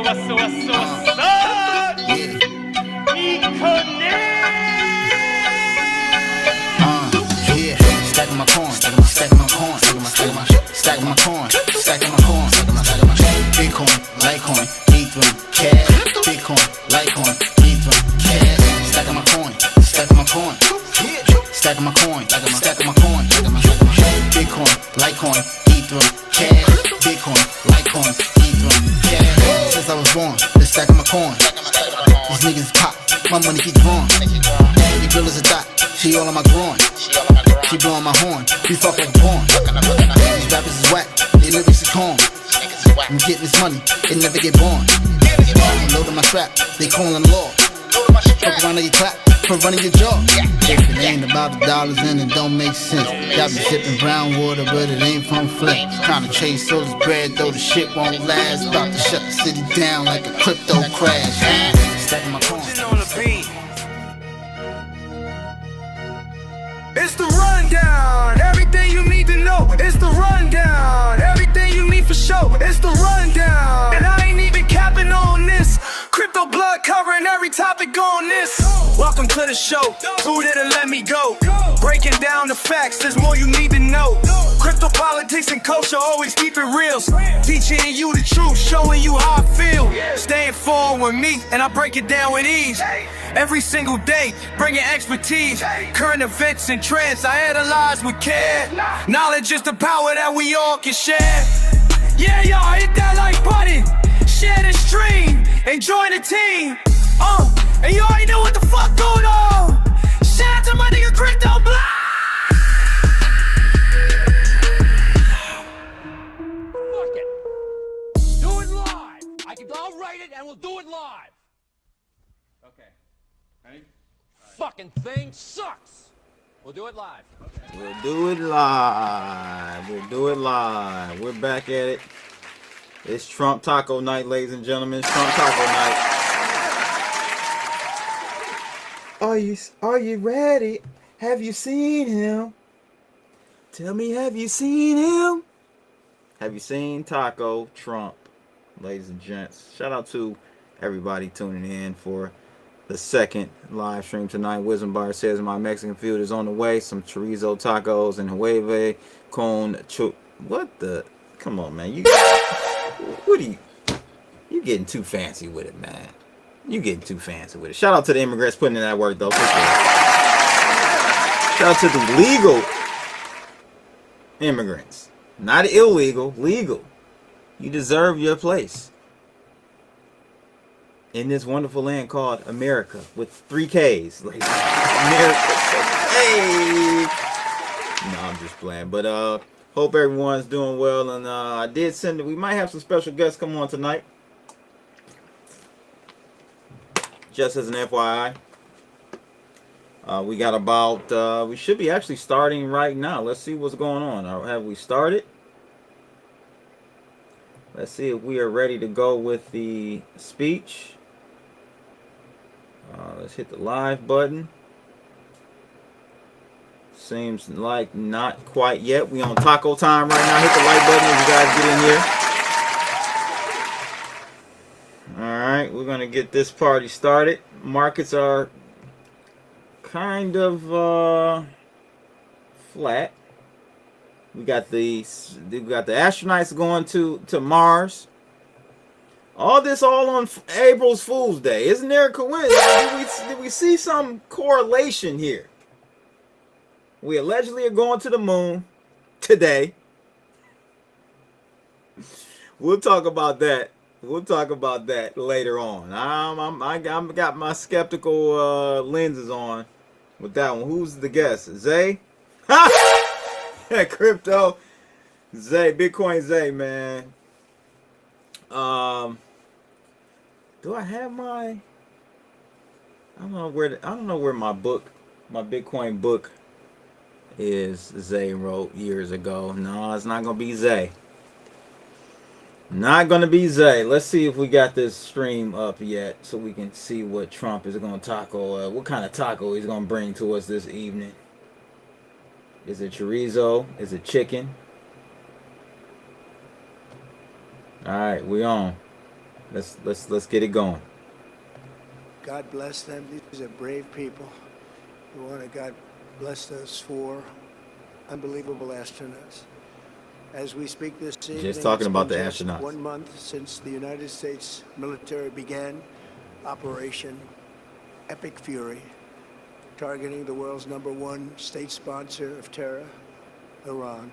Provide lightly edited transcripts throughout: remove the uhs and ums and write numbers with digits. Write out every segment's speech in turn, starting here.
Yeah, stacking my coin, stacking my coin, stacking my coin, stacking my coin, Bitcoin, Litecoin, Ethereum, cash, Bitcoin, Litecoin, Ethereum, cash, stacking my coin, stacking my coin, stacking my coin, stacking my coin, Bitcoin, Litecoin, Ethereum, cash, Bitcoin, Litecoin, Ethereum, cash. Since I was born, been stacking my coin. These niggas pop, my money keep growing. Your girl is a dot, she all on my groin. She blowing my horn, we fuck like porn. These rappers is whack, they lyrics is corn. I'm getting this money, it never get born. I'm loading my strap, they calling the law. Fuck around and get clapped for running your jaw. If it ain't about the dollars and it don't make sense. Y'all be sipping brown water, but it ain't from Flint. Trying to chase all this bread, though the shit won't last. About to shut the city down like a crypto crash. Stacking my coins. It's the rundown, everything you need to know. It's the rundown, everything you need for show. It's the rundown, and I ain't even capping on this. Crypto blood covering every topic on this. Welcome to the show, who didn't let me go? Breaking down the facts, there's more you need to know. Crypto politics and culture, always keep it real. Teaching you the truth, showing you how I feel. Staying forward with me, and I break it down with ease. Every single day, bringing expertise. Current events and trends, I analyze with care. Knowledge is the power that we all can share. Yeah, y'all, hit that like button. Share the stream, and join the team. And you already know what the fuck going on. Shout out to my nigga Crypto Block. Fuck it. Do it live. I'll write it and we'll do it live. Okay. Ready? Fucking thing sucks. We'll do it live. Okay. We'll do it live. We'll do it live. We're back at it. It's Trump Taco Night, ladies and gentlemen. It's Trump Taco Night. Are you ready? Have you seen him? Tell me, have you seen him? Have you seen Taco Trump, ladies and gents? Shout out to everybody tuning in for the second live stream tonight. Wisdom Bar says my Mexican food is on the way. Some chorizo tacos and hueve con what the? Come on, man. What are you getting too fancy with it, man. You getting too fancy with it. Shout out to the immigrants putting in that work, though. Shout out to the legal immigrants. Not illegal, legal. You deserve your place in this wonderful land called America with 3 Ks. Like, America. Hey! No, I'm just playing. But hope everyone's doing well. And I did send it. We might have some special guests come on tonight. Just as an FYI. We got about, we should be actually starting right now. Let's see what's going on. Have we started? Let's see if we are ready to go with the speech. Let's hit the live button. Seems like not quite yet. We on taco time right now. Hit the like button if you guys get in here. Alright, we're going to get this party started. Markets are kind of flat. We got the astronauts going to Mars. All this all on April's Fool's Day. Isn't there a coincidence? Did we see some correlation here? We allegedly are going to the moon today. We'll talk about that. We'll talk about that later on. I got my skeptical lenses on with that one. Who's the guest? Zay? Crypto. Zay. Bitcoin Zay, man. Do I have my... I don't know where my book, my Bitcoin book is. Zay wrote years ago. No, it's not going to be Zay. Not going to be Zay. Let's see if we got this stream up yet so we can see what Trump is going to taco. What kind of taco he's going to bring to us this evening. Is it chorizo? Is it chicken? Alright, we on. Let's get it going. God bless them. These are brave people. We want to God bless those four unbelievable astronauts. As we speak this evening, Just talking about the it's been astronauts. just 1 month since the United States military began Operation Epic Fury, targeting the world's #1 state sponsor of terror, Iran.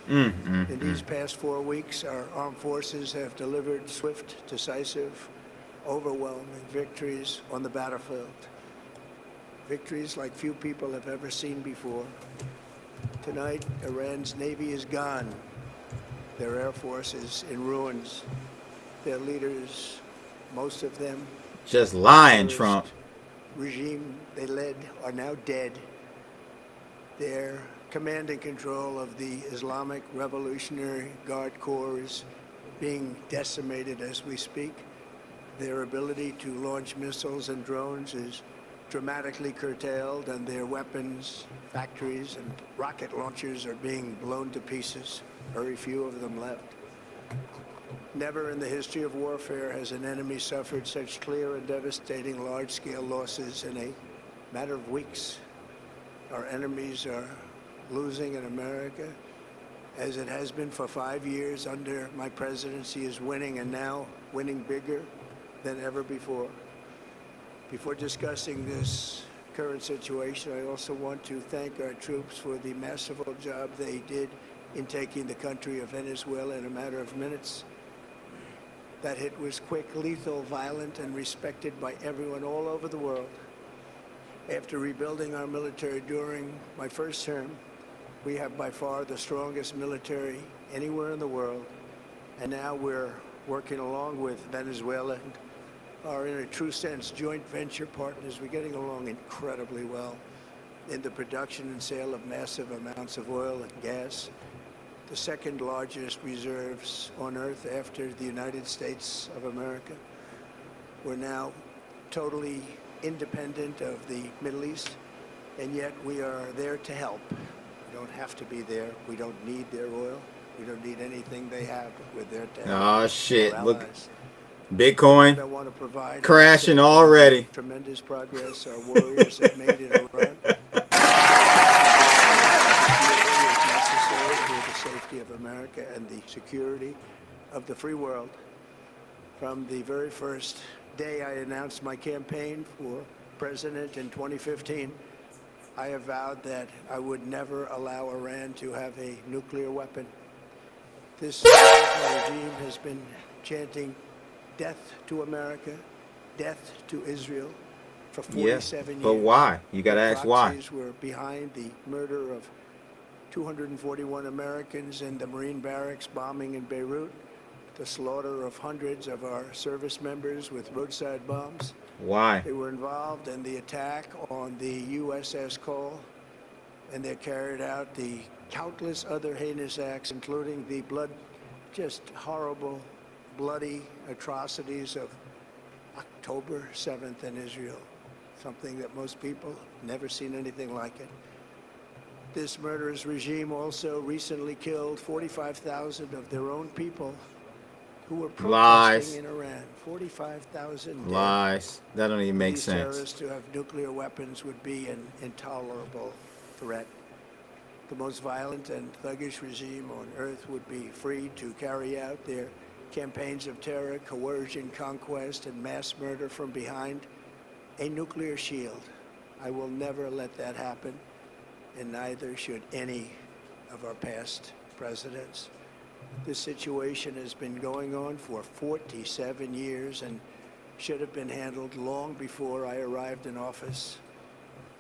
In these past 4 weeks, our armed forces have delivered swift, decisive, overwhelming victories on the battlefield. Victories like few people have ever seen before. Tonight, Iran's Navy is gone. Their Air Force is in ruins. Their leaders, most of them, Just lying, terrorist Trump. regime they led, are now dead. Their command and control of the Islamic Revolutionary Guard Corps is being decimated as we speak. Their ability to launch missiles and drones is dramatically curtailed, and their weapons, factories, and rocket launchers are being blown to pieces. Very few of them left. Never in the history of warfare has an enemy suffered such clear and devastating large-scale losses in a matter of weeks. Our enemies are losing in America, as it has been for 5 years under my presidency, is winning, and now winning bigger than ever before. Before discussing this current situation, I also want to thank our troops for the masterful job they did in taking the country of Venezuela in a matter of minutes. That hit was quick, lethal, violent, and respected by everyone all over the world. After rebuilding our military during my first term, we have by far the strongest military anywhere in the world. And now we're working along with Venezuela and are, in a true sense, joint venture partners. We're getting along incredibly well in the production and sale of massive amounts of oil and gas, the second largest reserves on Earth after the United States of America. We're now totally independent of the Middle East, and yet we are there to help. We don't have to be there. We don't need their oil. We don't need anything they have. We're there to help. Oh shit! Our Look, allies. Bitcoin I want to provide crashing already. tremendous progress our warriors have made in Iran. Necessary for the safety of America and the security of the free world. From the very first day I announced my campaign for president in 2015, I have vowed that I would never allow Iran to have a nuclear weapon. This regime has been chanting death to America, death to Israel for 47 years. But why? You gotta ask why. Proxies were behind the murder of 241 Americans in the Marine barracks bombing in Beirut, the slaughter of hundreds of our service members with roadside bombs. Why? They were involved in the attack on the USS Cole, and they carried out the countless other heinous acts, including the just horrible, bloody atrocities of October 7th in Israel, something that most people never seen anything like it. This murderous regime also recently killed 45,000 of their own people who were protesting in Iran. 45,000 dead. Lies. That don't even make These sense. terrorists who have nuclear weapons would be an intolerable threat. The most violent and thuggish regime on earth would be free to carry out their campaigns of terror, coercion, conquest, and mass murder from behind a nuclear shield. I will never let that happen, and neither should any of our past presidents. This situation has been going on for 47 years and should have been handled long before I arrived in office.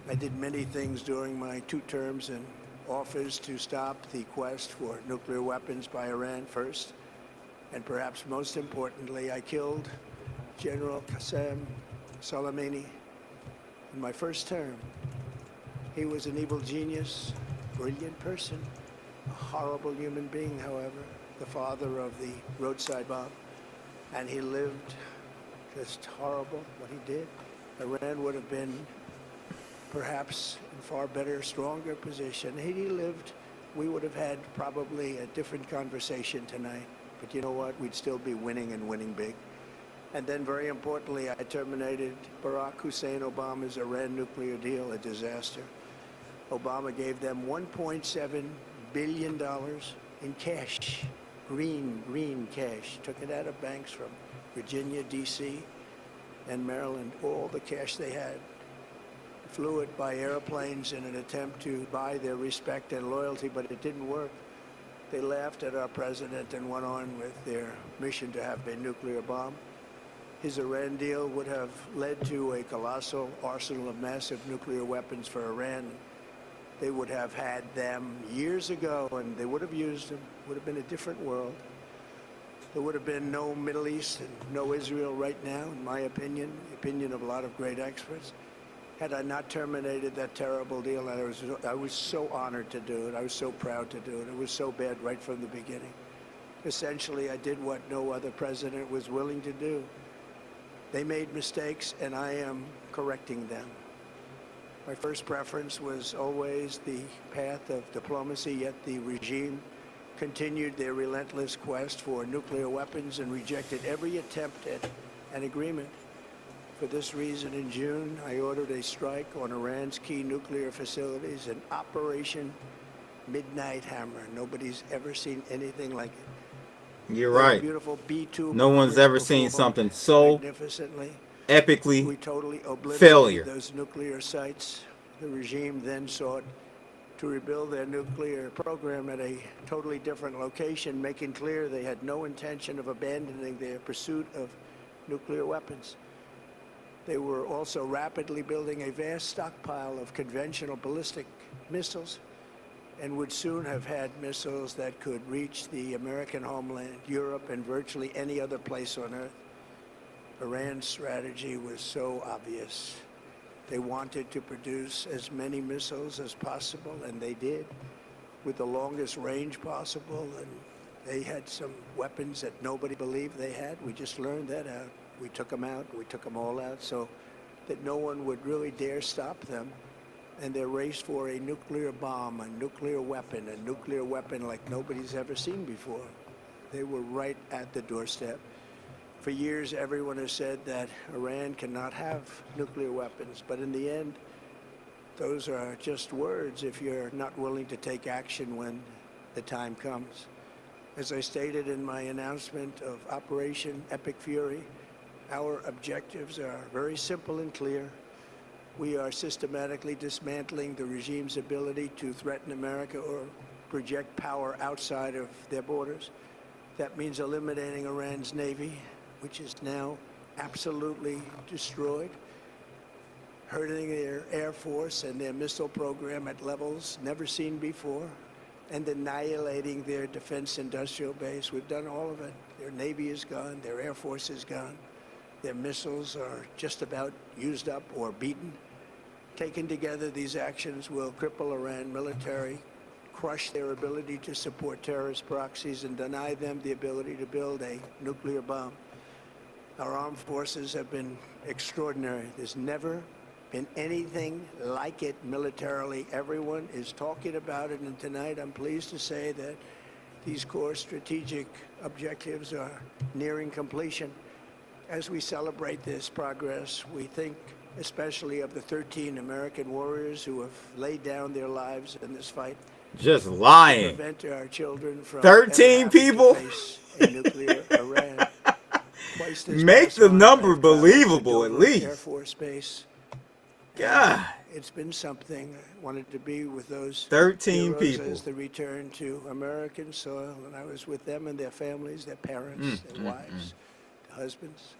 I did many things during my 2 terms in office to stop the quest for nuclear weapons by Iran first, and perhaps most importantly, I killed General Qasem Soleimani in my first term. He was an evil genius, brilliant person, a horrible human being, however, the father of the roadside bomb, and he lived just horrible what he did. Iran would have been perhaps in far better, stronger position. Had he lived, we would have had probably a different conversation tonight. But you know what? We'd still be winning and winning big. And then, very importantly, I terminated Barack Hussein Obama's Iran nuclear deal, a disaster. Obama gave them $1.7 billion in cash, green cash. Took it out of banks from Virginia, D.C., and Maryland, all the cash they had. Flew it by airplanes in an attempt to buy their respect and loyalty, but it didn't work. They laughed at our president and went on with their mission to have a nuclear bomb. His Iran deal would have led to a colossal arsenal of massive nuclear weapons for Iran. They would have had them years ago, and they would have used them. It would have been a different world. There would have been no Middle East and no Israel right now, in my opinion, the opinion of a lot of great experts. Had I not terminated that terrible deal, I was so honored to do it. I was so proud to do it. It was so bad right from the beginning. Essentially, I did what no other president was willing to do. They made mistakes, and I am correcting them. My first preference was always the path of diplomacy, yet the regime continued their relentless quest for nuclear weapons and rejected every attempt at an agreement. For this reason, in June, I ordered a strike on Iran's key nuclear facilities, an Operation Midnight Hammer. Nobody's ever seen anything like it. You're right. Beautiful B-2 No one's ever seen something so magnificently. epically We totally obliterated failure. those nuclear sites. The regime then sought to rebuild their nuclear program at a totally different location, making clear they had no intention of abandoning their pursuit of nuclear weapons. They were also rapidly building a vast stockpile of conventional ballistic missiles and would soon have had missiles that could reach the American homeland, Europe, and virtually any other place on Earth. Iran's strategy was so obvious. They wanted to produce as many missiles as possible, and they did, with the longest range possible. And they had some weapons that nobody believed they had. We just learned that out. We took them out. We took them all out so that no one would really dare stop them. And their race for a nuclear bomb, a nuclear weapon like nobody's ever seen before. They were right at the doorstep. For years, everyone has said that Iran cannot have nuclear weapons, but in the end, those are just words if you're not willing to take action when the time comes. As I stated in my announcement of Operation Epic Fury, our objectives are very simple and clear. We are systematically dismantling the regime's ability to threaten America or project power outside of their borders. That means eliminating Iran's Navy, which is now absolutely destroyed, hurting their Air Force and their missile program at levels never seen before, and annihilating their defense industrial base. We've done all of it. Their Navy is gone, their Air Force is gone, their missiles are just about used up or beaten. Taken together, these actions will cripple Iran military, crush their ability to support terrorist proxies, and deny them the ability to build a nuclear bomb. Our armed forces have been extraordinary. There's never been anything like it militarily. Everyone is talking about it, and tonight I'm pleased to say that these core strategic objectives are nearing completion. As we celebrate this progress, we think especially of the 13 American warriors who have laid down their lives in this fight. Just lying. Prevent our children from 13 people? a nuclear Iran. Twice this Make past the month, number I've traveled to believable at Dover Air least. Force Base. God. It's been something. I wanted to be with those 13 heroes people. as the return to American soil, and I was with them and their families, their parents, their wives, their husbands.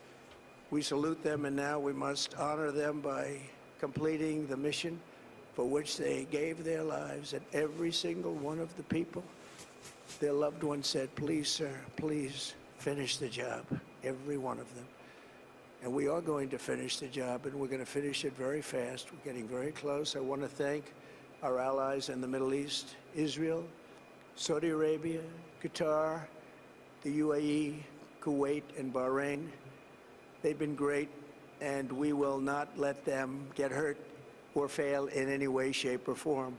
We salute them, and now we must honor them by completing the mission for which they gave their lives. And every single one of the people, their loved ones said, "Please, sir, please finish the job." Every one of them. And we are going to finish the job, and we're going to finish it very fast. We're getting very close. I want to thank our allies in the Middle East, Israel, Saudi Arabia, Qatar, the UAE, Kuwait, and Bahrain. They've been great, and we will not let them get hurt or fail in any way, shape, or form.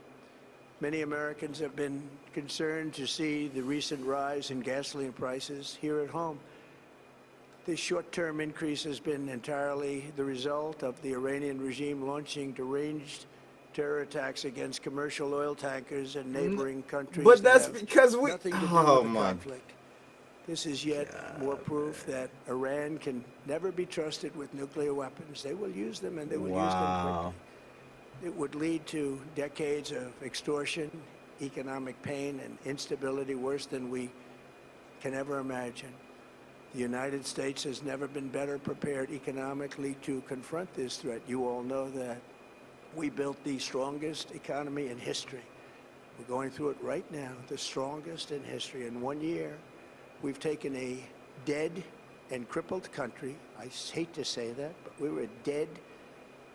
Many Americans have been concerned to see the recent rise in gasoline prices here at home. This short-term increase has been entirely the result of the Iranian regime launching deranged terror attacks against commercial oil tankers and neighboring countries. But that that's have because we. nothing to do Oh with the my. conflict. This is yet more proof that Iran can never be trusted with nuclear weapons. They will use them, and they will use them quickly. It would lead to decades of extortion, economic pain, and instability worse than we can ever imagine. The United States has never been better prepared economically to confront this threat. You all know that. We built the strongest economy in history. We're going through it right now, the strongest in history. In 1 year, we've taken a dead and crippled country. I hate to say that, but we were a dead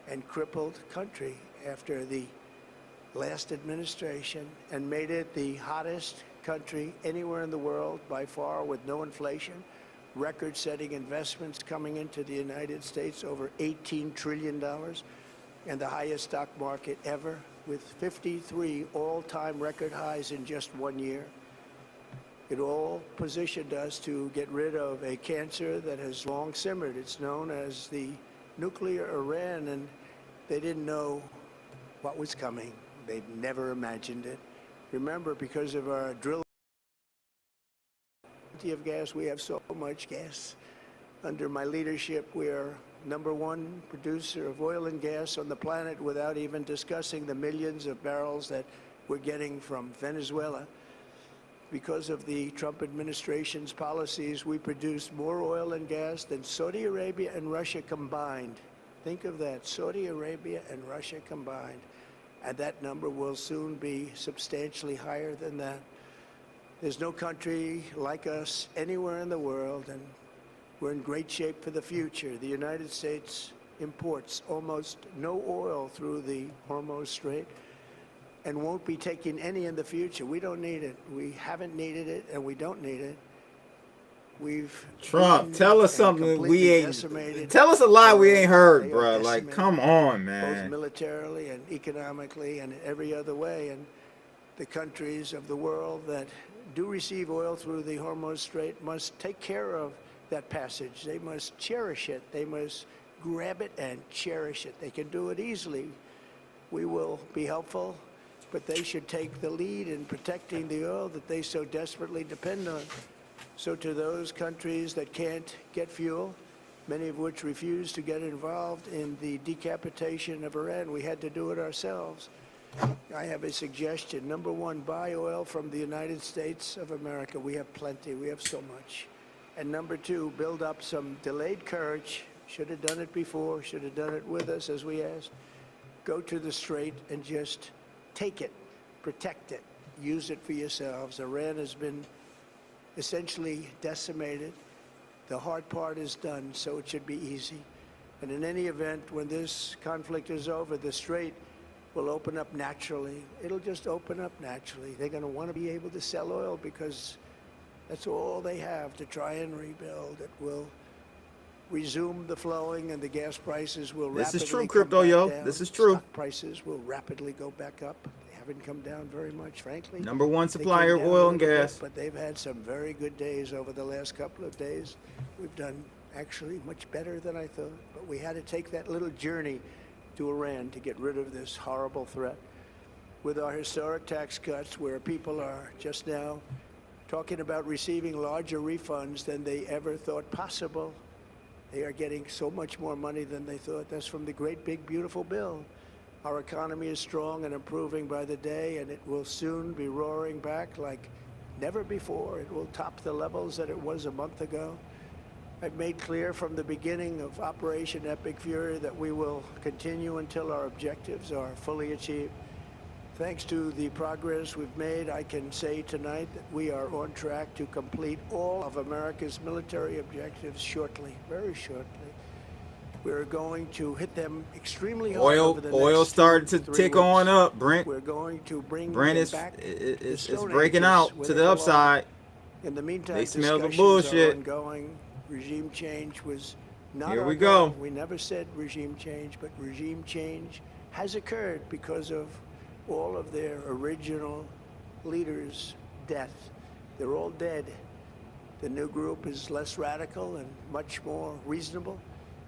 and crippled country after the last administration and made it the hottest country anywhere in the world by far, with no inflation, record-setting investments coming into the United States, over $18 trillion, and the highest stock market ever, with 53 all-time record highs in just 1 year. It all positioned us to get rid of a cancer that has long simmered. It's known as the nuclear Iran, and they didn't know what was coming. They'd never imagined it. Remember, because of our drill of gas, we have so much gas. Under my leadership, we are #1 producer of oil and gas on the planet, without even discussing the millions of barrels that we're getting from Venezuela. Because of the Trump administration's policies, we produce more oil and gas than Saudi Arabia and Russia combined. Think of that, Saudi Arabia and Russia combined. And that number will soon be substantially higher than that. There's no country like us anywhere in the world, and we're in great shape for the future. The United States imports almost no oil through the Hormuz Strait and won't be taking any in the future. We don't need it. We haven't needed it, and we don't need it. We've Trump, tell us something we ain't. Tell us a lie we ain't heard, bro. Like, come on, man. Both militarily and economically and every other way. And the countries of the world that do receive oil through the Hormuz Strait must take care of that passage. They must cherish it. They must grab it and cherish it. They can do it easily. We will be helpful, but they should take the lead in protecting the oil that they so desperately depend on. So to those countries that can't get fuel, many of which refuse to get involved in the decapitation of Iran, we had to do it ourselves. I have a suggestion. #1, buy oil from the United States of America. We have plenty. We have so much. And #2, build up some delayed courage. Should have done it before. Should have done it with us, as we asked. Go to the Strait and just take it, protect it, use it for yourselves. Iran has been essentially decimated. The hard part is done, so it should be easy. And in any event, when this conflict is over, the Strait will open up naturally. It'll just open up naturally. They're going to want to be able to sell oil because that's all they have to try and rebuild. It will resume the flowing, and the gas prices will rapidly come back down. This is true, crypto, yo. This is true. Stock prices will rapidly go back up. They haven't come down very much, frankly. #1 supplier of oil and gas. But they've had some very good days over the last couple of days. We've done actually much better than I thought. But we had to take that little journey to Iran to get rid of this horrible threat. With our historic tax cuts, where people are just now talking about receiving larger refunds than they ever thought possible. They are getting so much more money than they thought. That's from the great big beautiful bill. Our economy is strong and improving by the day, and it will soon be roaring back like never before. It will top the levels that it was a month ago. I've made clear from the beginning of Operation Epic Fury that we will continue until our objectives are fully achieved. Thanks to the progress we've made, I can say tonight that we are on track to complete all of America's military objectives shortly, very shortly. We're going to hit them extremely hard over the next Oil started to 3 tick weeks. on up, Brent. We're going to bring Brent them is back. it's Stone breaking Ages, out where to they the belong. upside. In the meantime, They smell the discussions bullshit. are ongoing. Regime change was not Here our we go. goal. We never said regime change, but regime change has occurred because of all of their original leaders' death. They're all dead. The new group is less radical and much more reasonable.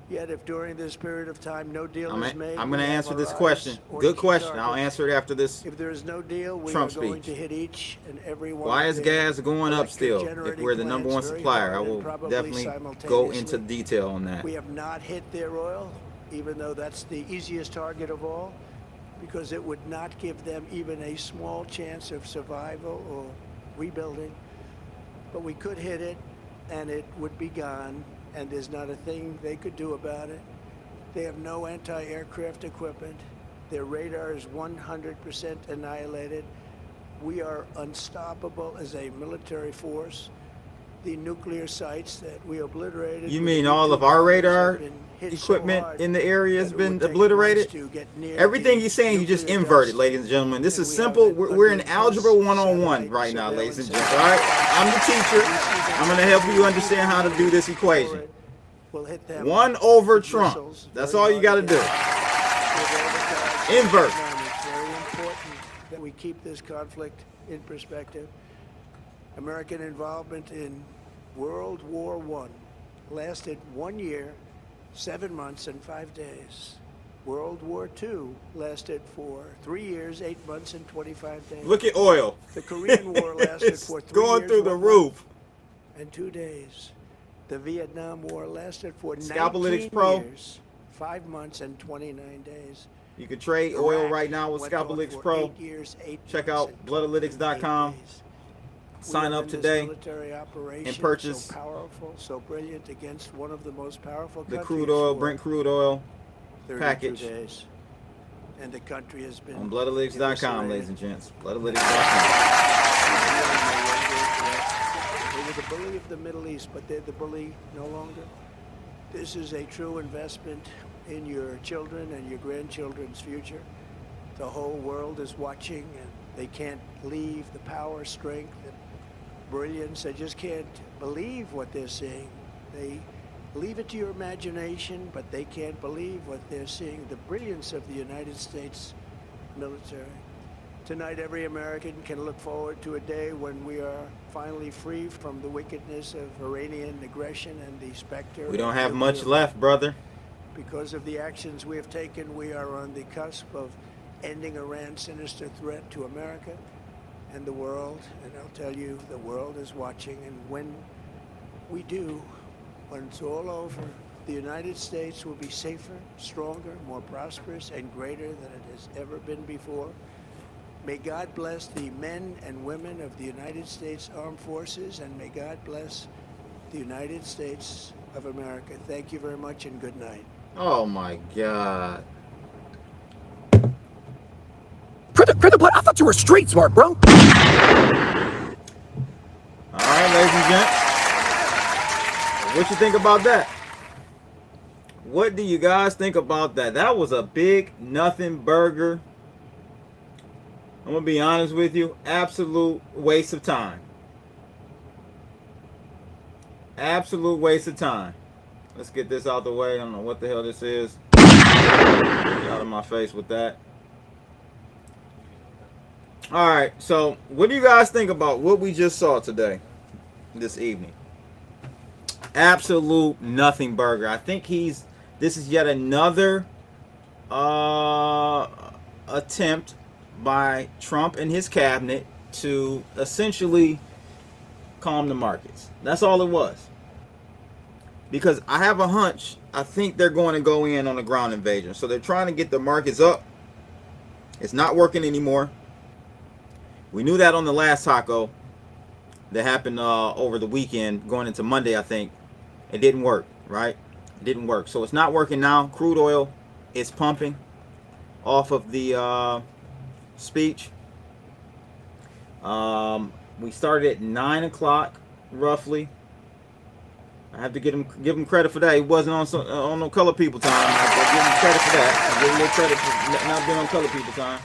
Yet if during this period of time no deal is made, I'm going to we have answer our this eyes question. on Good key question. I'll targets. answer it after this. If there is no deal, we Trump are going speech. to hit each and every one Why of is their gas going up still? If electric we're the number one generating plants supplier, I very hard will and probably definitely go simultaneously. into detail on that. We have not hit their oil, even though that's the easiest target of all, because it would not give them even a small chance of survival or rebuilding. But we could hit it, and it would be gone, and there's not a thing they could do about it. They have no anti-aircraft equipment. Their radar is 100% annihilated. We are unstoppable as a military force. The nuclear sites that we obliterated. You with mean the all of nuclear our bombs have radar been hit so equipment hard in the area has that it been would take obliterated? months to get near Everything the you're saying, you just nuclear inverted, dust. ladies and gentlemen. This And is we have simple. it We're in under Algebra close 101 satellite right now, ladies and surveillance. gentlemen. All right? I'm the teacher. I'm going to help you understand how to do this equation. We'll hit them 1 over with Trump. missiles That's very all you got to hard do. get. Invert. It's very important that we keep this conflict in perspective. American involvement in World War I lasted 1 year, 7 months, and 5 days. World War II lasted for 3 years, 8 months, and 25 days. Look at oil. The Korean War lasted It's for 3 going years, through the 1 roof. month, and 2 days. The Vietnam War lasted for Scalpalytics 19 Pro. years, 5 months, and 29 days. You can trade oil Iraq right now with went on Scalpalytics for Pro. 8 years, 8 Check months, out and Bloodalytics.com. 28 days. Sign We are up in this today military operation and purchase so powerful, so brilliant against one of the most powerful the countries crude oil, for Brent crude oil 32 package days. And the country has been on Bloodalytics.com, eviscerated. ladies and gents. Bloodalytics.com. They were the bully of the Middle East, but they're the bully no longer. This is a true investment in your children and your grandchildren's future. The whole world is watching, and they can't believe the power, strength, and brilliance. They just can't believe what they're seeing. They leave it to your imagination, but they can't believe what they're seeing. The brilliance of the United States military. Tonight, every American can look forward to a day when we are finally free from the wickedness of Iranian aggression and the specter. We don't of have much nuclear left, brother. Because of the actions we have taken, we are on the cusp of ending Iran's sinister threat to America and the world. And I'll tell you, the world is watching. And when we do, when it's all over, the United States will be safer, stronger, more prosperous, and greater than it has ever been before. May God bless the men and women of the United States Armed Forces, and may God bless the United States of America. Thank you very much, and good night. Oh my God. Critter, I thought you were street smart, bro. All right, ladies and gents. What you think about that? What do you guys think about that? That was a big nothing burger. I'm going to be honest with you. Absolute waste of time. Absolute waste of time. Let's get this out the way. I don't know what the hell this is. Get out of my face with that. Alright, so what do you guys think about what we just saw today, this evening? Absolute nothing burger. I think this is yet another attempt by Trump and his cabinet to essentially calm the markets. That's all it was. Because I have a hunch, I think they're going to go in on a ground invasion. So they're trying to get the markets up. It's not working anymore. We knew that on the last taco that happened over the weekend, going into Monday, I think. It didn't work, right? It didn't work. So it's not working now. Crude oil is pumping off of the speech. We started at 9 o'clock, roughly. I have to give him credit for that. He wasn't on no color people time. I give him credit for that. I give him a little credit for not being on color people time.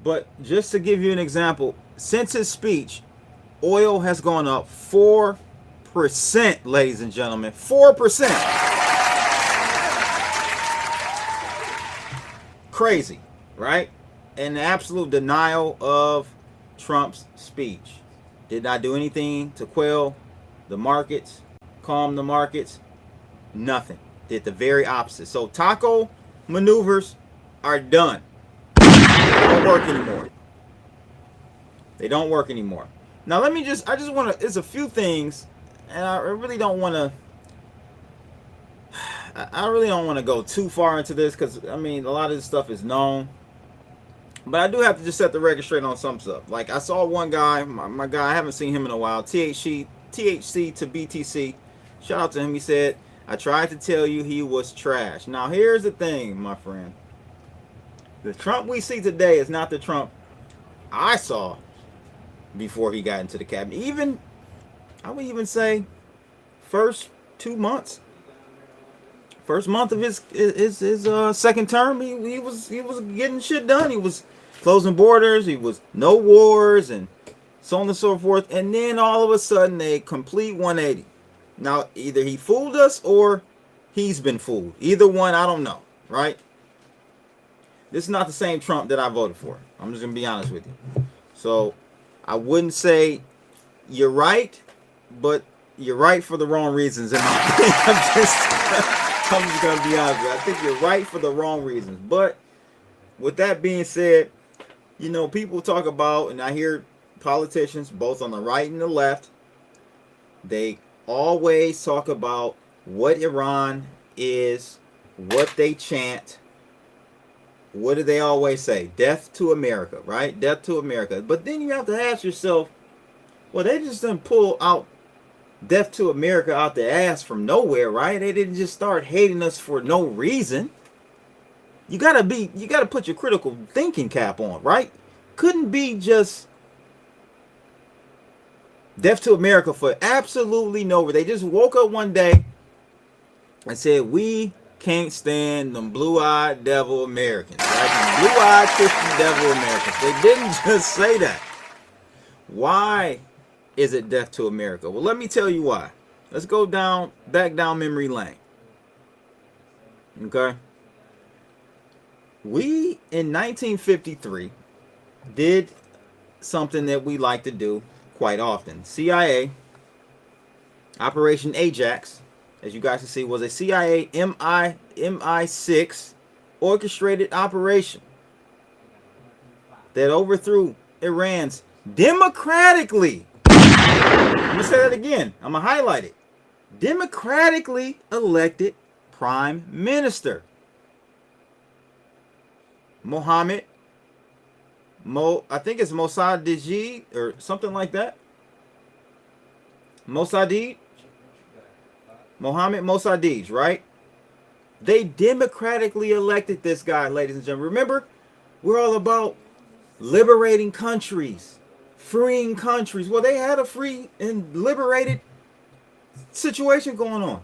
But just to give you an example, since his speech, oil has gone up 4%, ladies and gentlemen. 4%. Crazy, right? An absolute denial of Trump's speech. Did not do anything to quell the markets, calm the markets. Nothing. Did the very opposite. So taco maneuvers are done. They don't work anymore. They don't work anymore. Now I just want to, there's a few things, and I really don't want to, I really don't want to go too far into this, because, I mean, a lot of this stuff is known. But I do have to just set the record straight on some stuff. Like, I saw one guy, my guy, I haven't seen him in a while, THC to BTC. Shout out to him. He said, I tried to tell you he was trash. Now, here's the thing, my friend. The Trump we see today is not the Trump I saw before he got into the cabinet. Even, I would even say, first 2 months. First month of his second term, he was getting shit done. He was closing borders. He was no wars and so on and so forth. And then all of a sudden, a complete 180. Now, either he fooled us or he's been fooled. Either one, I don't know, right? This is not the same Trump that I voted for. I'm just going to be honest with you. So, I wouldn't say you're right, but you're right for the wrong reasons. In my opinion. I'm just going to be honest with you. I think you're right for the wrong reasons. But with that being said, you know, people talk about, and I hear politicians, both on the right and the left, they always talk about what Iran is, what they chant. What do they always say? Death to America, right? Death to America. But then you have to ask yourself, well, they just didn't pull out death to America out the ass from nowhere, right? They didn't just start hating us for no reason. You gotta put your critical thinking cap on, right? Couldn't be just death to America for absolutely no reason. They just woke up one day and said, we can't stand them blue-eyed devil Americans, right? Them blue-eyed Christian devil Americans. They didn't just say that. Why is it death to America? Well, let me tell you why. Let's go back down memory lane. Okay? We, in 1953, did something that we like to do quite often. CIA, Operation Ajax, as you guys can see, was a CIA MI6 orchestrated operation that overthrew Iran's democratically, I'm going to say that again, I'm going to highlight it, democratically elected prime minister, I think it's Mossadegh or something like that. Mohammed Mossadegh, right? They democratically elected this guy, ladies and gentlemen. Remember, we're all about liberating countries, freeing countries. Well, they had a free and liberated situation going on.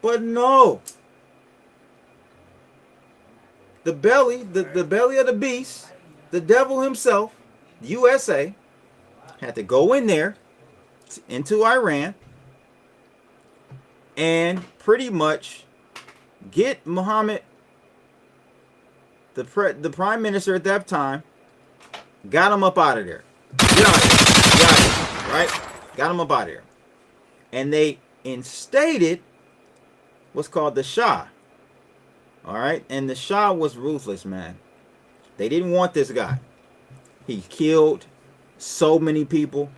But no. The belly of the beast, the devil himself, USA, had to go in there into Iran and pretty much get Mohammed, the prime minister at that time, got him up out of there. Get out of here. Get out of here. Right? Got him up out of there. And they instated what's called the Shah. Alright? And the Shah was ruthless, man. They didn't want this guy. He killed so many people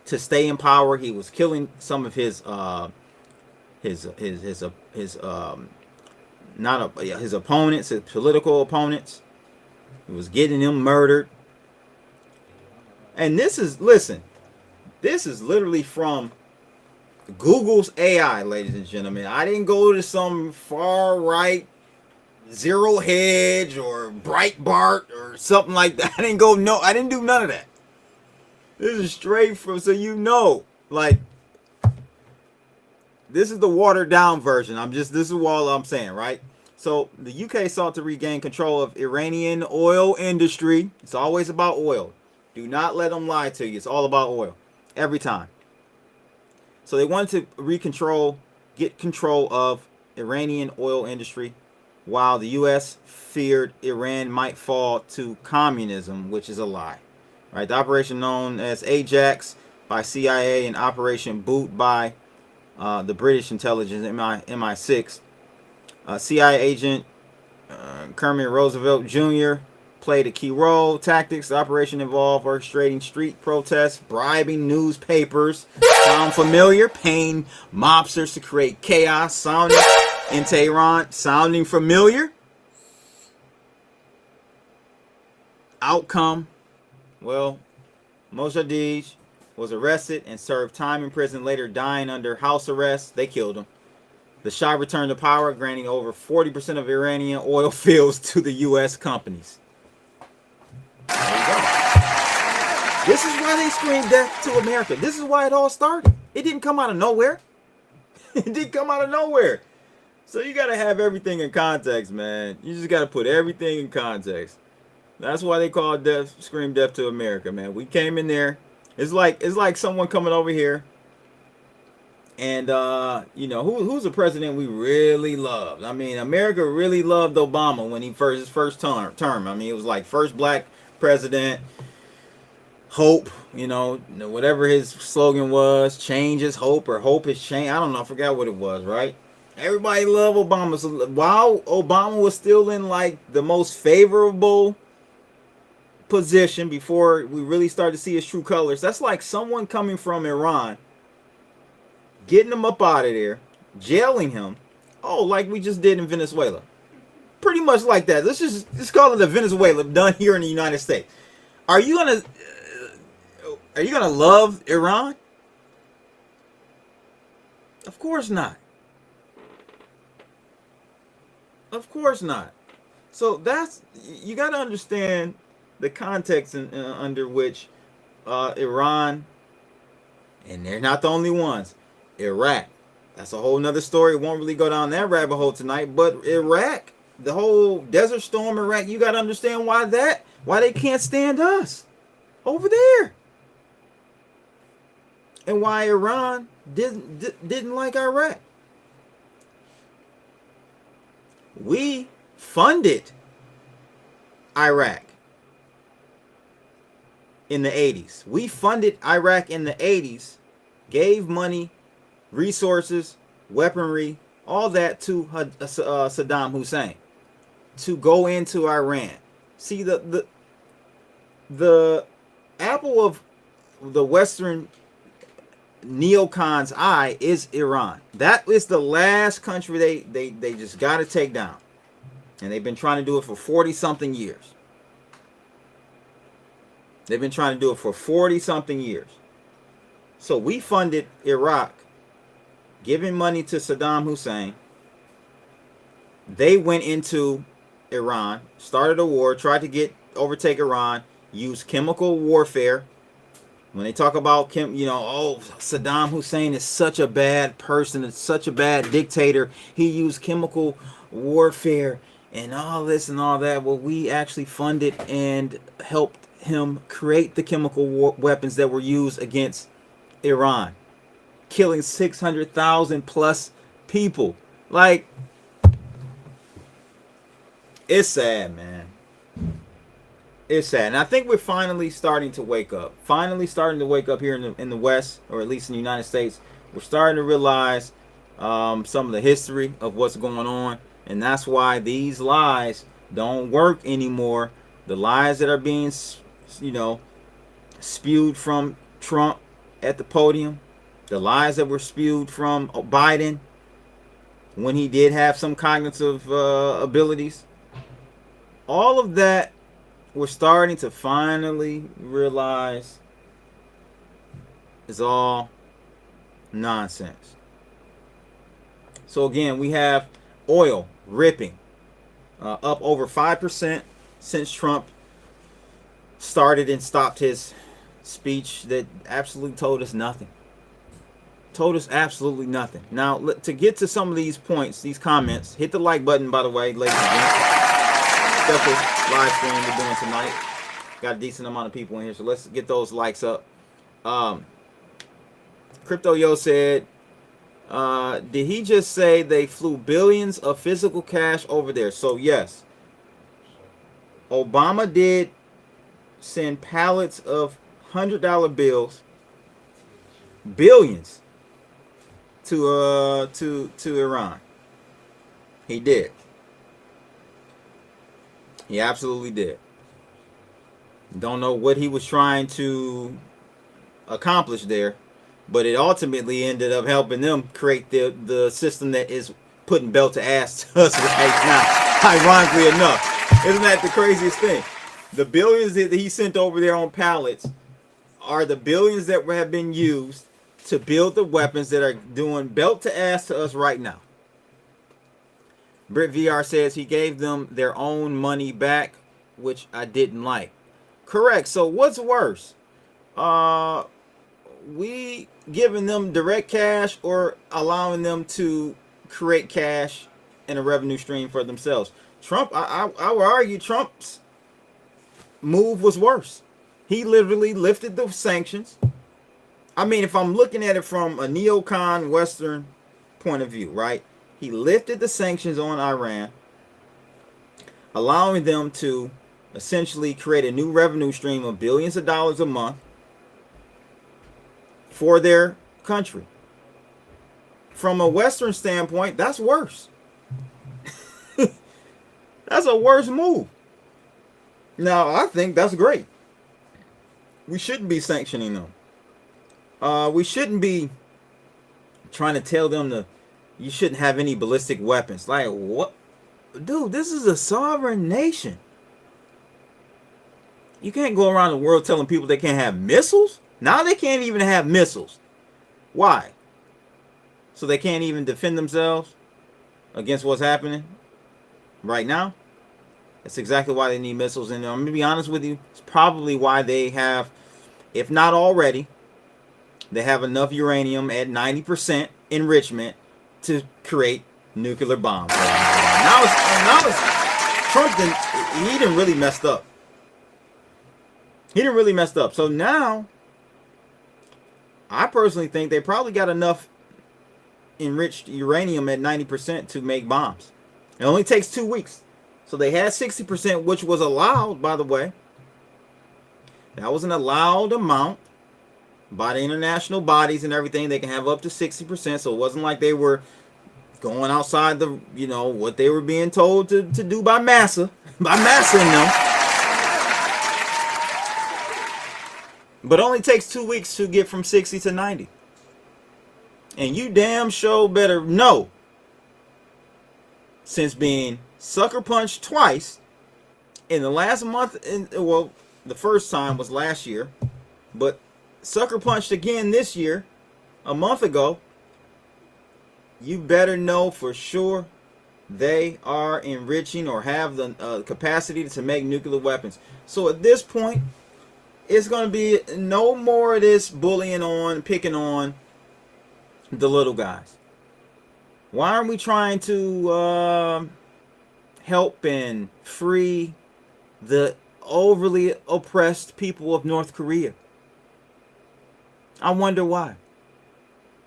to stay in power. He was killing some of his opponents, his political opponents. He was getting them murdered. And this is literally from Google's AI, ladies and gentlemen. I didn't go to some far right Zero Hedge or Breitbart or something like that. I didn't do none of that. This is straight from, so you know, like, this is the watered down version. This is all I'm saying, right? So the UK sought to regain control of Iranian oil industry. It's always about oil. Do not let them lie to you. It's all about oil. Every time. So they wanted to get control of Iranian oil industry, while the U.S. feared Iran might fall to communism, which is a lie. Right? The operation known as Ajax by CIA and Operation Boot by the British intelligence, MI6. CIA agent Kermit Roosevelt Jr. played a key role. Tactics, the operation involved orchestrating street protests, bribing newspapers. Sound familiar? Paying mobsters to create chaos. Sounding in Tehran. Sounding familiar? Outcome, well, Mojadid was arrested and served time in prison, later dying under house arrest. They killed him. The Shah returned to power, granting over 40% of Iranian oil fields to the U.S. companies. There you go. This is why they screamed death to America. This is why it all started. It didn't come out of nowhere. It didn't come out of nowhere. So you got to have everything in context, man. You just got to put everything in context. That's why they call it scream death to America, man. We came in there. It's like someone coming over here, and you know, who's the president we really loved? I mean, America really loved Obama when his first term. I mean, it was like first black president. Hope, you know, whatever his slogan was, change is hope, or hope is change. I don't know, I forgot what it was, right? Everybody loved Obama. So while Obama was still in like the most favorable position before we really started to see his true colors, that's like someone coming from Iran, getting him up out of there, jailing him. Oh, like we just did in Venezuela. Pretty much like that. Let's call it the Venezuela done here in the United States. Are you gonna love Iran? Of course not. Of course not. So you got to understand the context under which Iran, and they're not the only ones, Iraq. That's a whole nother story. Won't really go down that rabbit hole tonight. But Iraq, the whole Desert Storm Iraq, you got to understand why they can't stand us over there, and why Iran didn't like Iraq. We funded Iraq in the 80s. We funded Iraq in the 80s, gave money, resources, weaponry, all that to Saddam Hussein to go into Iran. See, the apple of the Western neocons' eye is Iran. That is the last country they just got to take down. And they've been trying to do it for 40-something years. They've been trying to do it for 40-something years. So we funded Iraq, giving money to Saddam Hussein. They went into Iran, started a war, tried to overtake Iran, used chemical warfare. When they talk about Saddam Hussein is such a bad person, it's such a bad dictator, he used chemical warfare and all this and all that. Well, we actually funded and helped him create the chemical weapons that were used against Iran, killing 600,000 plus people. Like, it's sad, man. It's sad. And I think we're finally starting to wake up. Finally starting to wake up here in the West, or at least in the United States. We're starting to realize some of the history of what's going on. And that's why these lies don't work anymore. The lies that are being, spewed from Trump at the podium. The lies that were spewed from Biden when he did have some cognitive abilities. All of that, we're starting to finally realize is all nonsense. So again, we have oil ripping up over 5% since Trump started and stopped his speech that absolutely told us nothing. Told us absolutely nothing. Now, to get to some of these points, these comments, hit the like button, by the way, ladies and gentlemen. Special live stream we're doing tonight. Got a decent amount of people in here, so let's get those likes up. Crypto Yo said, did he just say they flew billions of physical cash over there? So yes, Obama did send pallets of $100 bills billions to Iran. He did. He absolutely did. Don't know what he was trying to accomplish there, but it ultimately ended up helping them create the system that is putting belt to ass to us right now. Ironically enough, isn't that the craziest thing? The billions that he sent over there on pallets are the billions that have been used to build the weapons that are doing belt to ass to us right now. Brit VR says he gave them their own money back, which I didn't like. Correct. So what's worse? We giving them direct cash or allowing them to create cash and a revenue stream for themselves? Trump, I would argue Trump's move was worse. He literally lifted the sanctions. I mean, if I'm looking at it from a neocon Western point of view, right? He lifted the sanctions on Iran, allowing them to essentially create a new revenue stream of billions of dollars a month for their country. From a Western standpoint, that's worse. That's a worse move. Now, I think that's great. We shouldn't be sanctioning them. We shouldn't be trying to tell them you shouldn't have any ballistic weapons. Like, what? Dude, this is a sovereign nation. You can't go around the world telling people they can't have missiles. Now they can't even have missiles. Why? So they can't even defend themselves against what's happening right now? That's exactly why they need missiles. And I'm going to be honest with you, it's probably why they have, if not already, they have enough uranium at 90% enrichment to create nuclear bombs. Now Trump he didn't really messed up. He didn't really messed up. So now, I personally think they probably got enough enriched uranium at 90% to make bombs. It only takes 2 weeks. So they had 60%, which was allowed, by the way. That was an allowed amount by the international bodies and everything. They can have up to 60%. So it wasn't like they were going outside the, what they were being told to do by massa. By massa in them. But it only takes 2 weeks to get from 60 to 90. And you damn sure better know, since being sucker punched twice in the last month, well, the first time was last year, but sucker punched again this year, a month ago, you better know for sure they are enriching or have the capacity to make nuclear weapons. So at this point, it's going to be no more of this bullying on, picking on the little guys. Why aren't we trying to help and free the overly oppressed people of North Korea? I wonder why.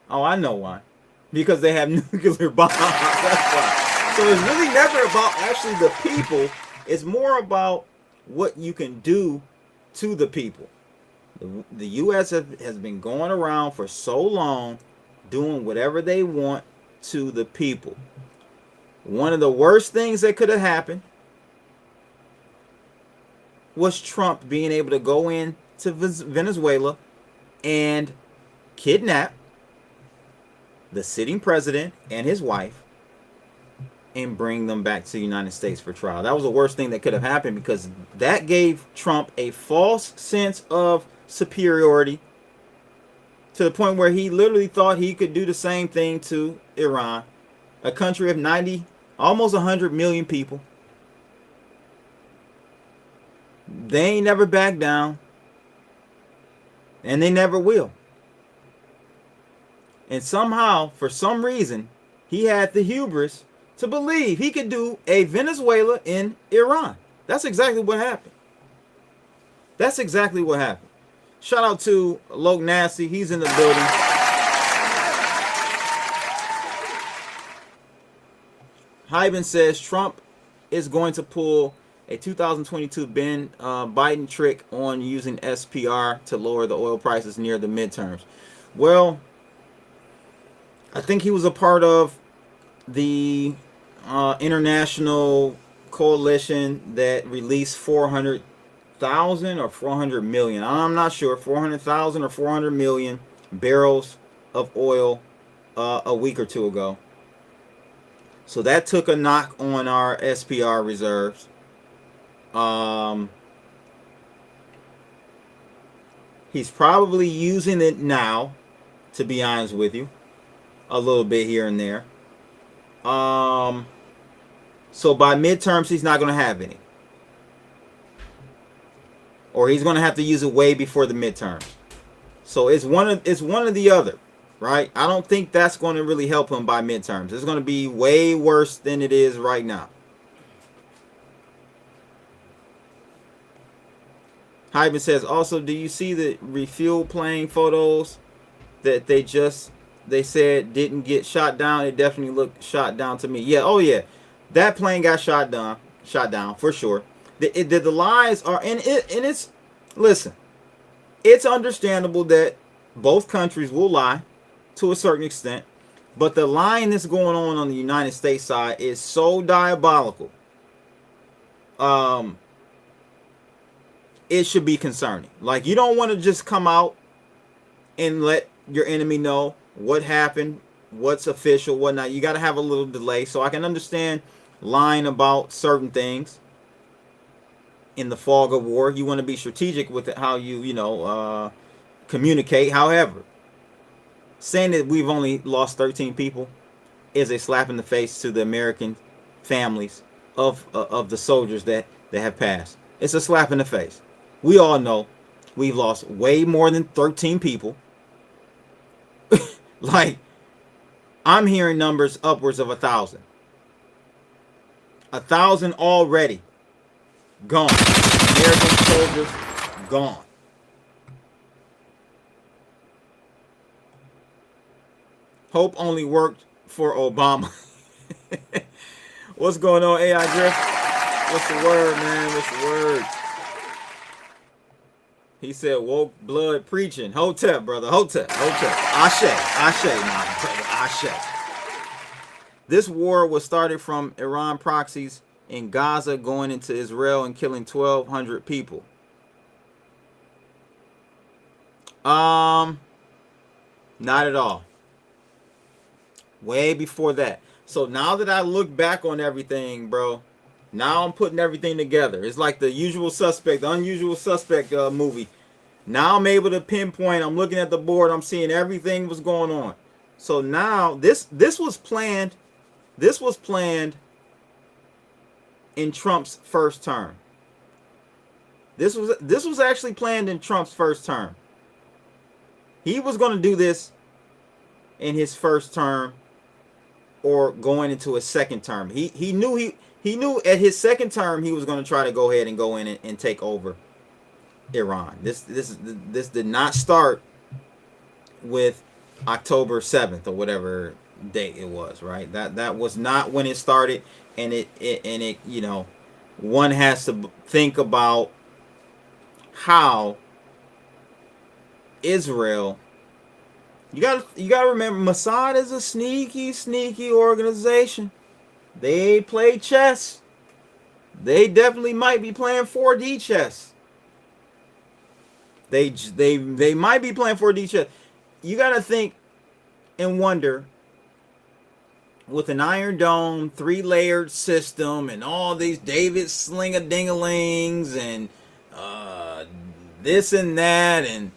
Oh, I know why. Because they have nuclear bombs. That's why. So it's really never about actually the people. It's more about what you can do to the people. The U.S. has been going around for so long doing whatever they want to the people. One of the worst things that could have happened was Trump being able to go into Venezuela and kidnap the sitting president and his wife and bring them back to the United States for trial. That was the worst thing that could have happened, because that gave Trump a false sense of superiority to the point where he literally thought he could do the same thing to Iran, a country of 90, almost 100 million people. They ain't never back down, and they never will. And somehow, for some reason, he had the hubris to believe he could do a Venezuela in Iran. That's exactly what happened. That's exactly what happened. Shout out to Loke Nasty. He's in the building. Hyben says Trump is going to pull a 2022 Biden trick on using SPR to lower the oil prices near the midterms. Well, I think he was a part of the international coalition that released 400,000 or 400 million. I'm not sure, 400,000 or 400 million barrels of oil a week or two ago. So that took a knock on our SPR reserves. He's probably using it now, to be honest with you, a little bit here and there. So by midterms, he's not going to have any, or he's going to have to use it way before the midterms. So it's one of the other, right? I don't think that's going to really help him by midterms. It's going to be way worse than it is right now. Hyman says, also, do you see the refuel plane photos that they said didn't get shot down? It definitely looked shot down to me. Yeah, oh yeah. That plane got shot down for sure. The lies are, and it's, listen, it's understandable that both countries will lie to a certain extent, but the lying that's going on the United States side is so diabolical. It should be concerning. Like, you don't want to just come out and let your enemy know what happened, what's official, whatnot. You got to have a little delay. So I can understand lying about certain things in the fog of war. You want to be strategic with it, how you communicate. However, saying that we've only lost 13 people is a slap in the face to the American families of the soldiers that have passed. It's a slap in the face. We all know we've lost way more than 13 people. Like, I'm hearing numbers upwards of 1,000. 1,000 already gone. American soldiers gone. Hope only worked for Obama. What's going on, AI Griff? What's the word, man? What's the word? He said, woke blood preaching. Hotep, brother. Hotep. Ashe, my brother. Ashe. This war was started from Iran proxies in Gaza going into Israel and killing 1,200 people. Not at all. Way before that. So now that I look back on everything, bro, now I'm putting everything together. It's like the usual suspect, the unusual suspect movie. Now I'm able to pinpoint. I'm looking at the board. I'm seeing everything was going on. So now this was planned. This was planned in Trump's first term. This was actually planned in Trump's first term. He was going to do this in his first term or going into his second term. He knew at his second term he was going to try to go ahead and go in and take over Iran. This did not start with October 7th or whatever date it was, right? That was not when it started, and it one has to think about how Israel. You gotta remember, Mossad is a sneaky organization. They play chess. They definitely might be playing 4D chess. They might be playing 4D chess. You gotta think and wonder, with an Iron Dome 3-layered system and all these David Sling-a-ding-a-lings and this and that, and